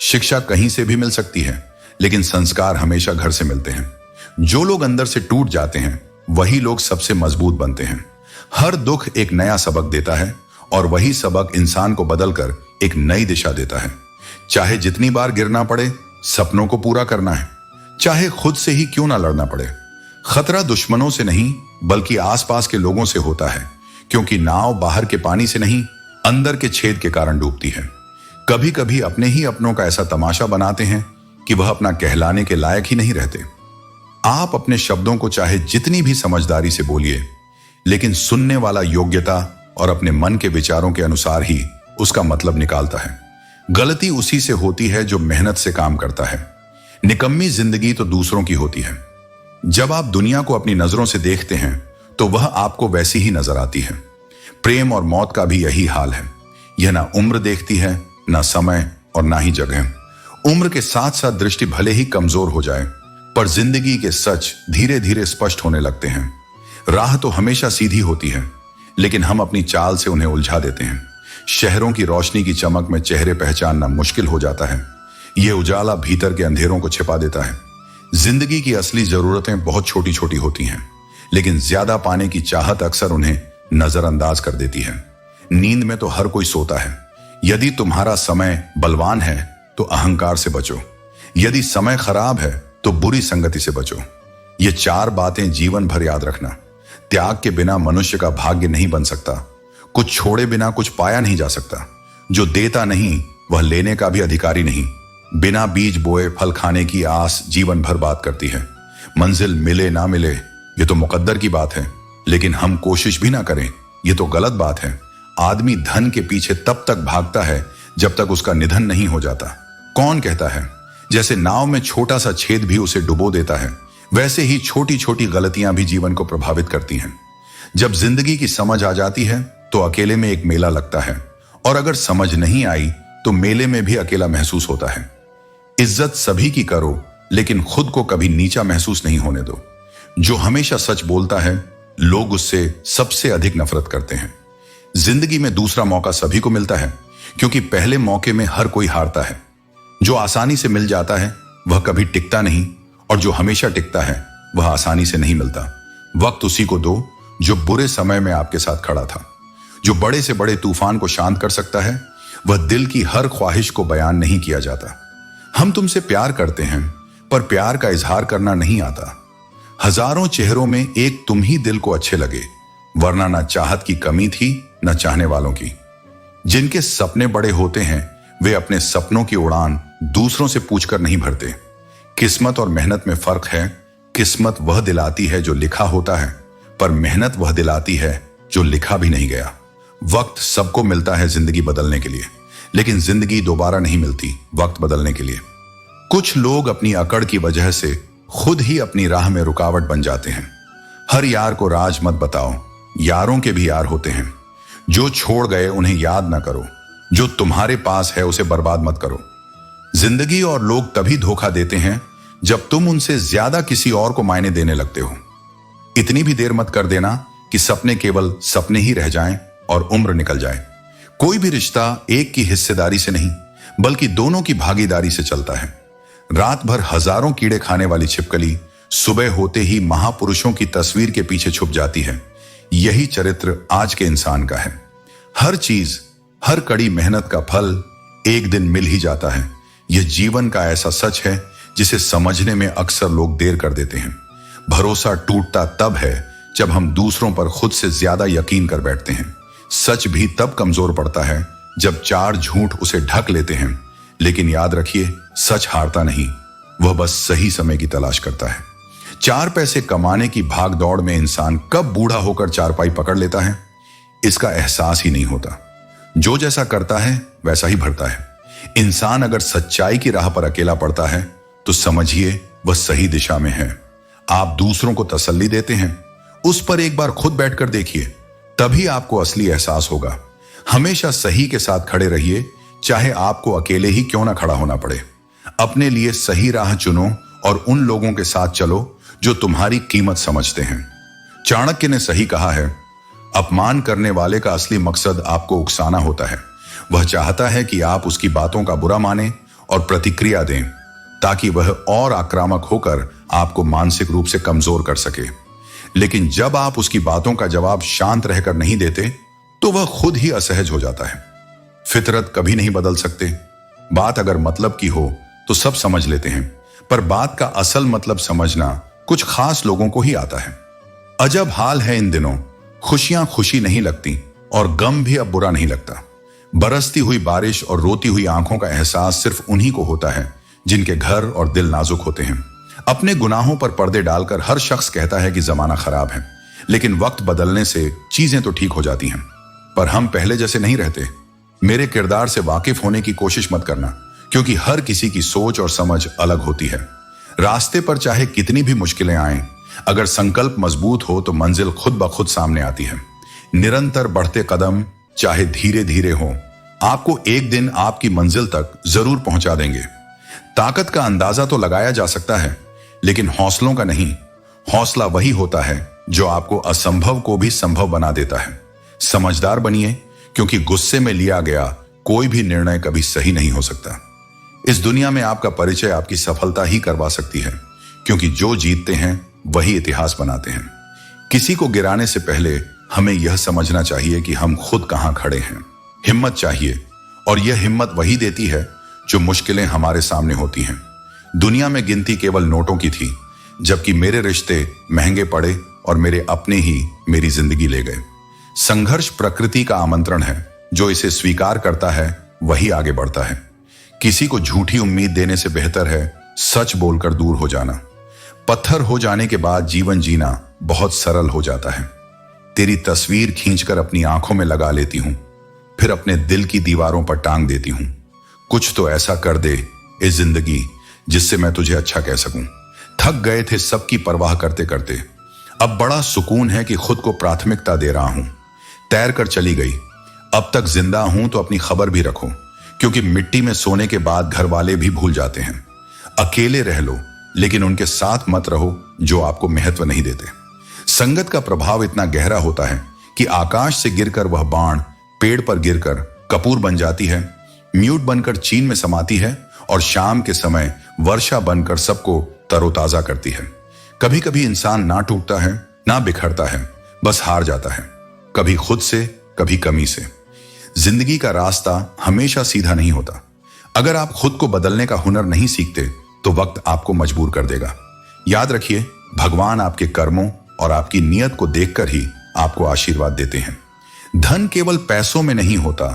शिक्षा कहीं से भी मिल सकती है, लेकिन संस्कार हमेशा घर से मिलते हैं। जो लोग अंदर से टूट जाते हैं वही लोग सबसे मजबूत बनते हैं। हर दुख एक नया सबक देता है और वही सबक इंसान को बदलकर एक नई दिशा देता है। चाहे जितनी बार गिरना पड़े, सपनों को पूरा करना है, चाहे खुद से ही क्यों ना लड़ना पड़े। खतरा दुश्मनों से नहीं बल्कि आसपास के लोगों से होता है, क्योंकि नाव बाहर के पानी से नहीं अंदर के छेद के कारण डूबती है। कभी कभी अपने ही अपनों का ऐसा तमाशा बनाते हैं कि वह अपना कहलाने के लायक ही नहीं रहते। आप अपने शब्दों को चाहे जितनी भी समझदारी से बोलिए, लेकिन सुनने वाला योग्यता और अपने मन के विचारों के अनुसार ही उसका मतलब निकालता है। गलती उसी से होती है जो मेहनत से काम करता है। निकम्मी जिंदगी तो दूसरों की होती है। जब आप दुनिया को अपनी नजरों से देखते हैं तो वह आपको वैसी ही नजर आती है। प्रेम और मौत का भी यही हाल है। यह ना उम्र देखती है, ना समय और ना ही जगह। उम्र के साथ साथ दृष्टि भले ही कमजोर हो जाए, पर जिंदगी के सच धीरे धीरे स्पष्ट होने लगते हैं। राह तो हमेशा सीधी होती है, लेकिन हम अपनी चाल से उन्हें उलझा देते हैं। शहरों की रोशनी की चमक में चेहरे पहचानना मुश्किल हो जाता है। यह उजाला भीतर के अंधेरों को छिपा देता है। जिंदगी की असली जरूरतें बहुत छोटी छोटी होती हैं, लेकिन ज्यादा पाने की चाहत अक्सर उन्हें नजरअंदाज कर देती है। नींद में तो हर कोई सोता है। यदि तुम्हारा समय बलवान है तो अहंकार से बचो। यदि समय खराब है तो बुरी संगति से बचो। ये 4 बातें जीवन भर याद रखना। त्याग के बिना मनुष्य का भाग्य नहीं बन सकता। कुछ छोड़े बिना कुछ पाया नहीं जा सकता। जो देता नहीं वह लेने का भी अधिकारी नहीं। बिना बीज बोए फल खाने की आस जीवन भर बात करती है। मंजिल मिले ना मिले ये तो मुकद्दर की बात है, लेकिन हम कोशिश भी ना करें ये तो गलत बात है। आदमी धन के पीछे तब तक भागता है जब तक उसका निधन नहीं हो जाता। कौन कहता है? जैसे नाव में छोटा सा छेद भी उसे डुबो देता है, वैसे ही छोटी छोटी गलतियां भी जीवन को प्रभावित करती हैं। जब जिंदगी की समझ आ जाती है तो अकेले में एक मेला लगता है, और अगर समझ नहीं आई तो मेले में भी अकेला महसूस होता है। इज्जत सभी की करो, लेकिन खुद को कभी नीचा महसूस नहीं होने दो। जो हमेशा सच बोलता है लोग उससे सबसे अधिक नफरत करते हैं। जिंदगी में दूसरा मौका सभी को मिलता है, क्योंकि पहले मौके में हर कोई हारता है। जो आसानी से मिल जाता है वह कभी टिकता नहीं, और जो हमेशा टिकता है वह आसानी से नहीं मिलता। वक्त उसी को दो जो बुरे समय में आपके साथ खड़ा था। जो बड़े से बड़े तूफान को शांत कर सकता है वह दिल की हर ख्वाहिश को बयान नहीं किया जाता। हम तुमसे प्यार करते हैं, पर प्यार का इजहार करना नहीं आता। हजारों चेहरों में एक तुम ही दिल को अच्छे लगे, वरना न चाहत की कमी थी न चाहने वालों की। जिनके सपने बड़े होते हैं वे अपने सपनों की उड़ान दूसरों से पूछकर नहीं भरते। किस्मत और मेहनत में फर्क है। किस्मत वह दिलाती है जो लिखा होता है, पर मेहनत वह दिलाती है जो लिखा भी नहीं गया। वक्त सबको मिलता है जिंदगी बदलने के लिए, लेकिन जिंदगी दोबारा नहीं मिलती वक्त बदलने के लिए। कुछ लोग अपनी अकड़ की वजह से खुद ही अपनी राह में रुकावट बन जाते हैं। हर यार को राज मत बताओ, यारों के भी यार होते हैं। जो छोड़ गए उन्हें याद ना करो, जो तुम्हारे पास है उसे बर्बाद मत करो। जिंदगी और लोग तभी धोखा देते हैं जब तुम उनसे ज्यादा किसी और को मायने देने लगते हो। इतनी भी देर मत कर देना कि सपने केवल सपने ही रह जाएं और उम्र निकल जाए। कोई भी रिश्ता एक की हिस्सेदारी से नहीं, बल्कि दोनों की भागीदारी से चलता है। रात भर हजारों कीड़े खाने वाली छिपकली सुबह होते ही महापुरुषों की तस्वीर के पीछे छुप जाती है। यही चरित्र आज के इंसान का है। हर चीज, हर कड़ी मेहनत का फल एक दिन मिल ही जाता है। यह जीवन का ऐसा सच है जिसे समझने में अक्सर लोग देर कर देते हैं। भरोसा टूटता तब है जब हम दूसरों पर खुद से ज्यादा यकीन कर बैठते हैं। सच भी तब कमजोर पड़ता है जब 4 झूठ उसे ढक लेते हैं। लेकिन याद रखिए, सच हारता नहीं, वह बस सही समय की तलाश करता है। 4 पैसे कमाने की भाग दौड़ में इंसान कब बूढ़ा होकर चारपाई पकड़ लेता है, इसका एहसास ही नहीं होता। जो जैसा करता है वैसा ही भरता है। इंसान अगर सच्चाई की राह पर अकेला पड़ता है तो समझिए वह सही दिशा में है। आप दूसरों को तसल्ली देते हैं, उस पर एक बार खुद बैठकर देखिए, तभी आपको असली एहसास होगा। हमेशा सही के साथ खड़े रहिए, चाहे आपको अकेले ही क्यों ना खड़ा होना पड़े। अपने लिए सही राह चुनो और उन लोगों के साथ चलो जो तुम्हारी कीमत समझते हैं। चाणक्य ने सही कहा है, अपमान करने वाले का असली मकसद आपको उकसाना होता है। वह चाहता है कि आप उसकी बातों का बुरा मानें और प्रतिक्रिया दें, ताकि वह और आक्रामक होकर आपको मानसिक रूप से कमजोर कर सके। लेकिन जब आप उसकी बातों का जवाब शांत रहकर नहीं देते तो वह खुद ही असहज हो जाता है। फितरत कभी नहीं बदल सकते। बात अगर मतलब की हो तो सब समझ लेते हैं, पर बात का असल मतलब समझना कुछ खास लोगों को ही आता है। अजब हाल है इन दिनों, खुशियां खुशी नहीं लगती और गम भी अब बुरा नहीं लगता। बरसती हुई बारिश और रोती हुई आंखों का एहसास सिर्फ उन्हीं को होता है जिनके घर और दिल नाजुक होते हैं। अपने गुनाहों पर पर्दे डालकर हर शख्स कहता है कि जमाना खराब है, लेकिन वक्त बदलने से चीजें तो ठीक हो जाती हैं, पर हम पहले जैसे नहीं रहते। मेरे किरदार से वाकिफ होने की कोशिश मत करना, क्योंकि हर किसी की सोच और समझ अलग होती है। रास्ते पर चाहे कितनी भी मुश्किलें आएं, अगर संकल्प मजबूत हो तो मंजिल खुद ब खुद सामने आती है। निरंतर बढ़ते कदम चाहे धीरे धीरे हो, आपको एक दिन आपकी मंजिल तक जरूर पहुंचा देंगे। ताकत का अंदाजा तो लगाया जा सकता है, लेकिन हौसलों का नहीं। हौसला वही होता है जो आपको असंभव को भी संभव बना देता है। समझदार बनिए, क्योंकि गुस्से में लिया गया कोई भी निर्णय कभी सही नहीं हो सकता। इस दुनिया में आपका परिचय आपकी सफलता ही करवा सकती है, क्योंकि जो जीतते हैं वही इतिहास बनाते हैं। किसी को गिराने से पहले हमें यह समझना चाहिए कि हम खुद कहां खड़े हैं। हिम्मत चाहिए, और यह हिम्मत वही देती है जो मुश्किलें हमारे सामने होती हैं। दुनिया में गिनती केवल नोटों की थी, जबकि मेरे रिश्ते महंगे पड़े और मेरे अपने ही मेरी जिंदगी ले गए। संघर्ष प्रकृति का आमंत्रण है, जो इसे स्वीकार करता है वही आगे बढ़ता है। किसी को झूठी उम्मीद देने से बेहतर है सच बोलकर दूर हो जाना। पत्थर हो जाने के बाद जीवन जीना बहुत सरल हो जाता है। तेरी तस्वीर खींचकर अपनी आंखों में लगा लेती हूं, फिर अपने दिल की दीवारों पर टांग देती हूं। कुछ तो ऐसा कर दे इस जिंदगी जिससे मैं तुझे अच्छा कह सकूं। थक गए थे सबकी परवाह करते करते, अब बड़ा सुकून है कि खुद को प्राथमिकता दे रहा हूं। तैर कर चली गई, अब तक जिंदा हूं तो अपनी खबर भी रखो, क्योंकि मिट्टी में सोने के बाद घर वाले भी भूल जाते हैं। अकेले रह लो, लेकिन उनके साथ मत रहो जो आपको महत्व नहीं देते। संगत का प्रभाव इतना गहरा होता है कि आकाश से गिरकर वह बाण पेड़ पर गिरकर कपूर बन जाती है, म्यूट बनकर चीन में समाती है, और शाम के समय वर्षा बनकर सबको तरोताजा करती है। कभी कभी इंसान ना टूटता है ना बिखरता है, बस हार जाता है, कभी खुद से कभी कमी से। जिंदगी का रास्ता हमेशा सीधा नहीं होता। अगर आप खुद को बदलने का हुनर नहीं सीखते तो वक्त आपको मजबूर कर देगा। याद रखिए, भगवान आपके कर्मों और आपकी नीयत को देखकर ही आपको आशीर्वाद देते हैं। धन केवल पैसों में नहीं होता,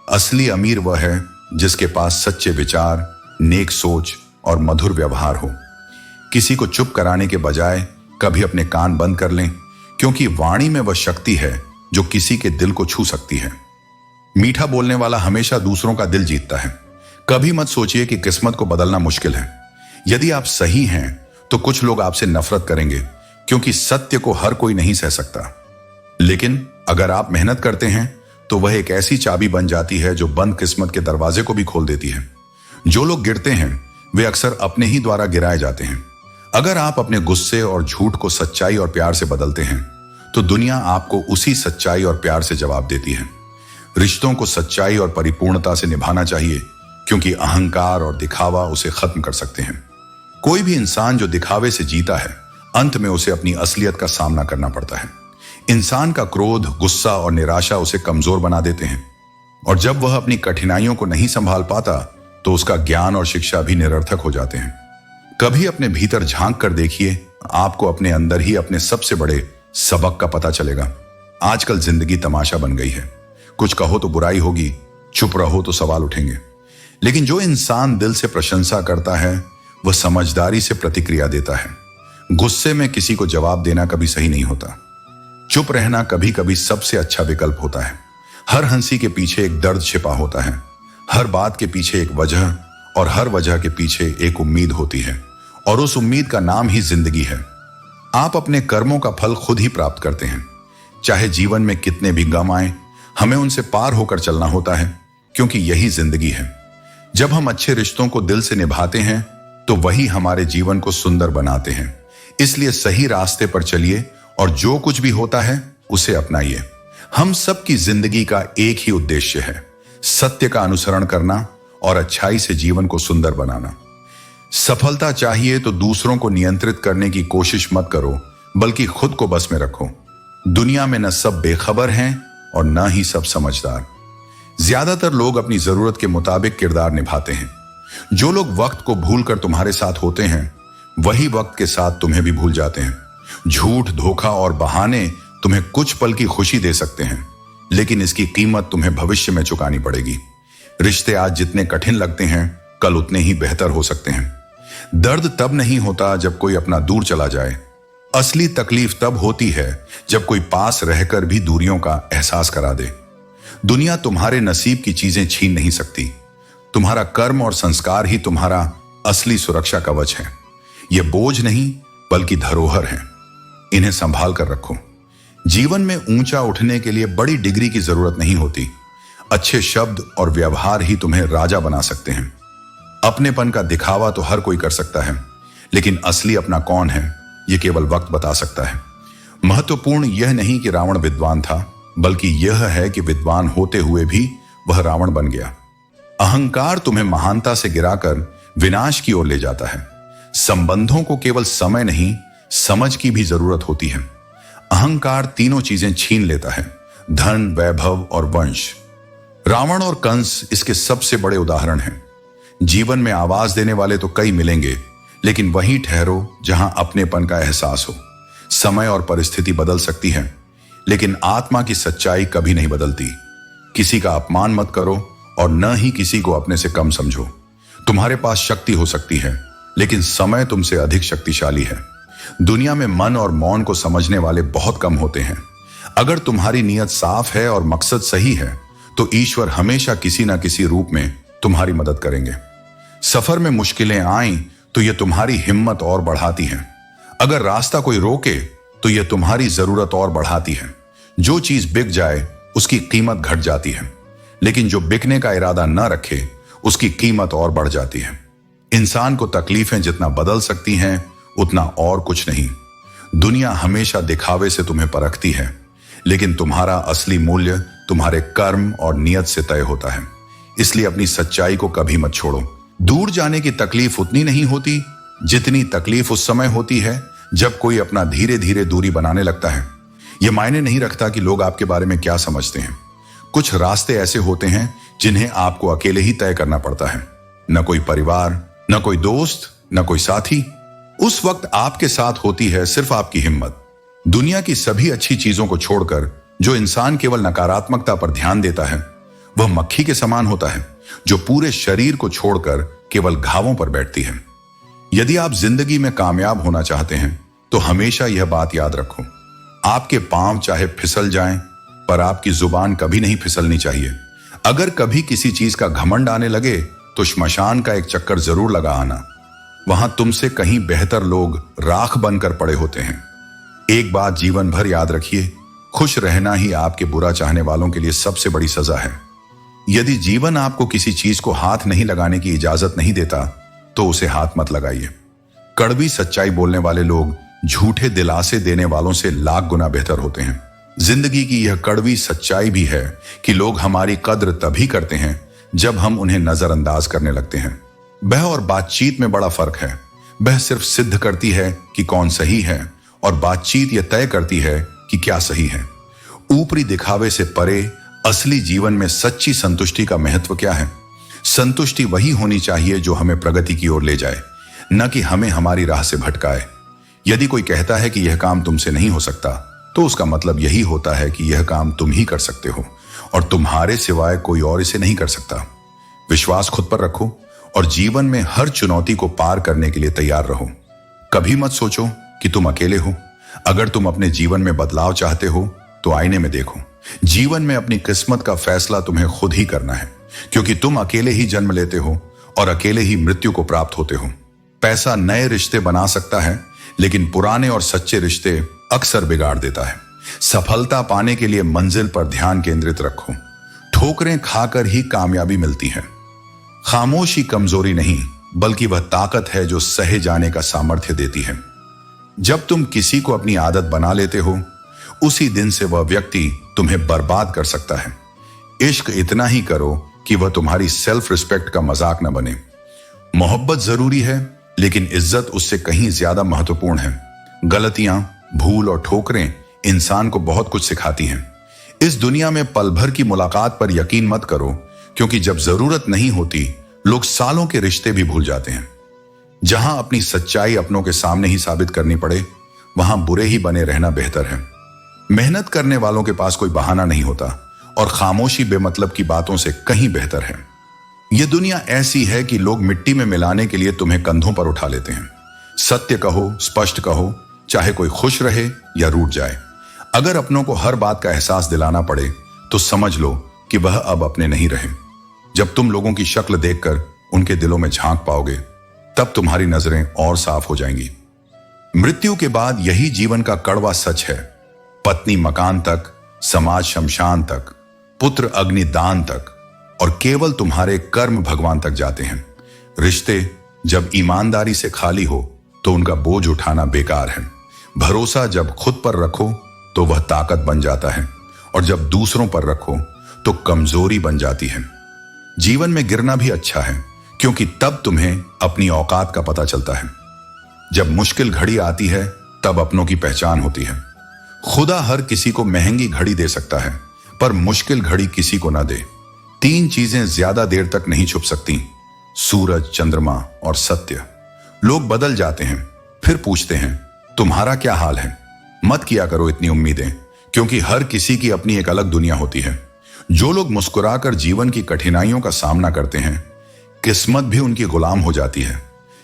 असली अमीर वह है जिसके पास सच्चे विचार, नेक सोच और मधुर व्यवहार हो। किसी को चुप कराने के बजाय कभी अपने कान बंद कर लें, क्योंकि वाणी में वह शक्ति है जो किसी के दिल को छू सकती है। मीठा बोलने वाला हमेशा दूसरों का दिल जीतता है। कभी मत सोचिए कि किस्मत को बदलना मुश्किल है। यदि आप सही हैं तो कुछ लोग आपसे नफरत करेंगे, क्योंकि सत्य को हर कोई नहीं सह सकता। लेकिन अगर आप मेहनत करते हैं तो वह एक ऐसी चाबी बन जाती है जो बंद किस्मत के दरवाजे को भी खोल देती है। जो लोग गिरते हैं वे अक्सर अपने ही द्वारा गिराए जाते हैं। अगर आप अपने गुस्से और झूठ को सच्चाई और प्यार से बदलते हैं तो दुनिया आपको उसी सच्चाई और प्यार से जवाब देती है। रिश्तों को सच्चाई और परिपूर्णता से निभाना चाहिए, क्योंकि अहंकार और दिखावा उसे खत्म कर सकते हैं। कोई भी इंसान जो दिखावे से जीता है, अंत में उसे अपनी असलियत का सामना करना पड़ता है। इंसान का क्रोध, गुस्सा और निराशा उसे कमजोर बना देते हैं, और जब वह अपनी कठिनाइयों को नहीं संभाल पाता तो उसका ज्ञान और शिक्षा भी निरर्थक हो जाते हैं। कभी अपने भीतर झांक कर देखिए, आपको अपने अंदर ही अपने सबसे बड़े सबक का पता चलेगा। आजकल जिंदगी तमाशा बन गई है। कुछ कहो तो बुराई होगी, चुप रहो तो सवाल उठेंगे। लेकिन जो इंसान दिल से प्रशंसा करता है वह समझदारी से प्रतिक्रिया देता है। गुस्से में किसी को जवाब देना कभी सही नहीं होता। चुप रहना कभी कभी सबसे अच्छा विकल्प होता है। हर हंसी के पीछे एक दर्द छिपा होता है, हर बात के पीछे एक वजह, और हर वजह के पीछे एक उम्मीद होती है, और उस उम्मीद का नाम ही जिंदगी है। आप अपने कर्मों का फल खुद ही प्राप्त करते हैं। चाहे जीवन में कितने भी गम आए, हमें उनसे पार होकर चलना होता है, क्योंकि यही जिंदगी है। जब हम अच्छे रिश्तों को दिल से निभाते हैं तो वही हमारे जीवन को सुंदर बनाते हैं। इसलिए सही रास्ते पर चलिए और जो कुछ भी होता है उसे अपनाइए। हम सबकी जिंदगी का एक ही उद्देश्य है, सत्य का अनुसरण करना और अच्छाई से जीवन को सुंदर बनाना। सफलता चाहिए तो दूसरों को नियंत्रित करने की कोशिश मत करो, बल्कि खुद को बस में रखो। दुनिया में न सब बेखबर हैं और न ही सब समझदार। ज्यादातर लोग अपनी जरूरत के मुताबिक किरदार निभाते हैं। जो लोग वक्त को भूलकर तुम्हारे साथ होते हैं वही वक्त के साथ तुम्हें भी भूल जाते हैं। झूठ, धोखा और बहाने तुम्हें कुछ पल की खुशी दे सकते हैं, लेकिन इसकी कीमत तुम्हें भविष्य में चुकानी पड़ेगी। रिश्ते आज जितने कठिन लगते हैं कल उतने ही बेहतर हो सकते हैं। दर्द तब नहीं होता जब कोई अपना दूर चला जाए। असली तकलीफ तब होती है जब कोई पास रहकर भी दूरियों का एहसास करा दे। दुनिया तुम्हारे नसीब की चीजें छीन नहीं सकती। तुम्हारा कर्म और संस्कार ही तुम्हारा असली सुरक्षा कवच है। ये बोझ नहीं बल्कि धरोहर है, इन्हें संभाल कर रखो। जीवन में ऊंचा उठने के लिए बड़ी डिग्री की जरूरत नहीं होती। अच्छे शब्द और व्यवहार ही तुम्हें राजा बना सकते हैं। अपनेपन का दिखावा तो हर कोई कर सकता है, लेकिन असली अपना कौन है ये केवल वक्त बता सकता है। महत्वपूर्ण यह नहीं कि रावण विद्वान था, बल्कि यह है कि विद्वान होते हुए भी वह रावण बन गया। अहंकार तुम्हें महानता से गिराकर विनाश की ओर ले जाता है। संबंधों को केवल समय नहीं, समझ की भी जरूरत होती है। अहंकार तीनों चीजें छीन लेता है, धन, वैभव और वंश। रावण और कंस इसके सबसे बड़े उदाहरण हैं। जीवन में आवाज देने वाले तो कई मिलेंगे, लेकिन वहीं ठहरो जहां अपनेपन का एहसास हो। समय और परिस्थिति बदल सकती है, लेकिन आत्मा की सच्चाई कभी नहीं बदलती। किसी का अपमान मत करो और न ही किसी को अपने से कम समझो। तुम्हारे पास शक्ति हो सकती है, लेकिन समय तुमसे अधिक शक्तिशाली है। दुनिया में मन और मौन को समझने वाले बहुत कम होते हैं। अगर तुम्हारी नीयत साफ है और मकसद सही है, तो ईश्वर हमेशा किसी न किसी रूप में तुम्हारी मदद करेंगे। सफर में मुश्किलें आएं तो यह तुम्हारी हिम्मत और बढ़ाती हैं। अगर रास्ता कोई रोके तो यह तुम्हारी जरूरत और बढ़ाती है। जो चीज बिक जाए उसकी कीमत घट जाती है, लेकिन जो बिकने का इरादा न रखे उसकी कीमत और बढ़ जाती है। इंसान को तकलीफें जितना बदल सकती हैं उतना और कुछ नहीं। दुनिया हमेशा दिखावे से तुम्हें परखती है, लेकिन तुम्हारा असली मूल्य तुम्हारे कर्म और नियत से तय होता है। इसलिए अपनी सच्चाई को कभी मत छोड़ो। दूर जाने की तकलीफ उतनी नहीं होती जितनी तकलीफ उस समय होती है जब कोई अपना धीरे धीरे दूरी बनाने लगता है। यह मायने नहीं रखता कि लोग आपके बारे में क्या समझते हैं। कुछ रास्ते ऐसे होते हैं जिन्हें आपको अकेले ही तय करना पड़ता है। न कोई परिवार, न कोई दोस्त, न कोई साथी। उस वक्त आपके साथ होती है सिर्फ आपकी हिम्मत। दुनिया की सभी अच्छी चीजों को छोड़कर जो इंसान केवल नकारात्मकता पर ध्यान देता है, वह मक्खी के समान होता है जो पूरे शरीर को छोड़कर केवल घावों पर बैठती है। यदि आप जिंदगी में कामयाब होना चाहते हैं तो हमेशा यह बात याद रखो, आपके पांव चाहे फिसल जाएं, पर आपकी जुबान कभी नहीं फिसलनी चाहिए। अगर कभी किसी चीज का घमंड आने लगे तो श्मशान का एक चक्कर जरूर लगा आना। वहां तुमसे कहीं बेहतर लोग राख बनकर पड़े होते हैं। एक बात जीवन भर याद रखिए, खुश रहना ही आपके बुरा चाहने वालों के लिए सबसे बड़ी सजा है। यदि जीवन आपको किसी चीज को हाथ नहीं लगाने की इजाजत नहीं देता तो उसे हाथ मत लगाइए। कड़वी सच्चाई बोलने वाले लोग झूठे दिलासे देने वालों से लाख गुना बेहतर होते हैं। जिंदगी की यह कड़वी सच्चाई भी है कि लोग हमारी कद्र तभी करते हैं जब हम उन्हें नजरअंदाज करने लगते हैं। बह और बातचीत में बड़ा फर्क है। बह सिर्फ सिद्ध करती है कि कौन सही है, और बातचीत यह तय करती है कि क्या सही है। ऊपरी दिखावे से परे असली जीवन में सच्ची संतुष्टि का महत्व क्या है? संतुष्टि वही होनी चाहिए जो हमें प्रगति की ओर ले जाए, न कि हमें हमारी राह से भटकाए। यदि कोई कहता है कि यह काम तुमसे नहीं हो सकता, तो उसका मतलब यही होता है कि यह काम तुम ही कर सकते हो और तुम्हारे सिवाय कोई और इसे नहीं कर सकता। विश्वास खुद पर रखो और जीवन में हर चुनौती को पार करने के लिए तैयार रहो। कभी मत सोचो कि तुम अकेले हो। अगर तुम अपने जीवन में बदलाव चाहते हो तो आईने में देखो। जीवन में अपनी किस्मत का फैसला तुम्हें खुद ही करना है, क्योंकि तुम अकेले ही जन्म लेते हो और अकेले ही मृत्यु को प्राप्त होते हो। पैसा नए रिश्ते बना सकता है, लेकिन पुराने और सच्चे रिश्ते अक्सर बिगाड़ देता है। सफलता पाने के लिए मंजिल पर ध्यान केंद्रित रखो। ठोकरें खाकर ही कामयाबी मिलती है। खामोशी कमजोरी नहीं, बल्कि वह ताकत है जो सहे जाने का सामर्थ्य देती है। जब तुम किसी को अपनी आदत बना लेते हो, उसी दिन से वह व्यक्ति तुम्हें बर्बाद कर सकता है। इश्क इतना ही करो कि वह तुम्हारी सेल्फ रिस्पेक्ट का मजाक न बने। मोहब्बत जरूरी है, लेकिन इज्जत उससे कहीं ज्यादा महत्वपूर्ण है। गलतियां, भूल और ठोकरें इंसान को बहुत कुछ सिखाती हैं। इस दुनिया में पल भर की मुलाकात पर यकीन मत करो, क्योंकि जब जरूरत नहीं होती लोग सालों के रिश्ते भी भूल जाते हैं। जहां अपनी सच्चाई अपनों के सामने ही साबित करनी पड़े, वहां बुरे ही बने रहना बेहतर है। मेहनत करने वालों के पास कोई बहाना नहीं होता, और खामोशी बेमतलब की बातों से कहीं बेहतर है। यह दुनिया ऐसी है कि लोग मिट्टी में मिलाने के लिए तुम्हें कंधों पर उठा लेते हैं। सत्य कहो, स्पष्ट कहो, चाहे कोई खुश रहे या रूठ जाए। अगर अपनों को हर बात का एहसास दिलाना पड़े तो समझ लो कि वह अब अपने नहीं रहे। जब तुम लोगों की शक्ल देखकर उनके दिलों में झांक पाओगे, तब तुम्हारी नजरें और साफ हो जाएंगी। मृत्यु के बाद यही जीवन का कड़वा सच है। पत्नी मकान तक, समाज शमशान तक, पुत्र अग्निदान तक, और केवल तुम्हारे कर्म भगवान तक जाते हैं। रिश्ते जब ईमानदारी से खाली हो तो उनका बोझ उठाना बेकार है। भरोसा जब खुद पर रखो तो वह ताकत बन जाता है, और जब दूसरों पर रखो तो कमजोरी बन जाती है। जीवन में गिरना भी अच्छा है, क्योंकि तब तुम्हें अपनी औकात का पता चलता है। जब मुश्किल घड़ी आती है तब अपनों की पहचान होती है। खुदा हर किसी को महंगी घड़ी दे सकता है, पर मुश्किल घड़ी किसी को ना दे। 3 चीजें ज्यादा देर तक नहीं छुप सकती: सूरज, चंद्रमा और सत्य। लोग बदल जाते हैं, फिर पूछते हैं तुम्हारा क्या हाल है। मत किया करो इतनी उम्मीदें, क्योंकि हर किसी की अपनी एक अलग दुनिया होती है। जो लोग मुस्कुराकर जीवन की कठिनाइयों का सामना करते हैं, किस्मत भी उनकी गुलाम हो जाती है।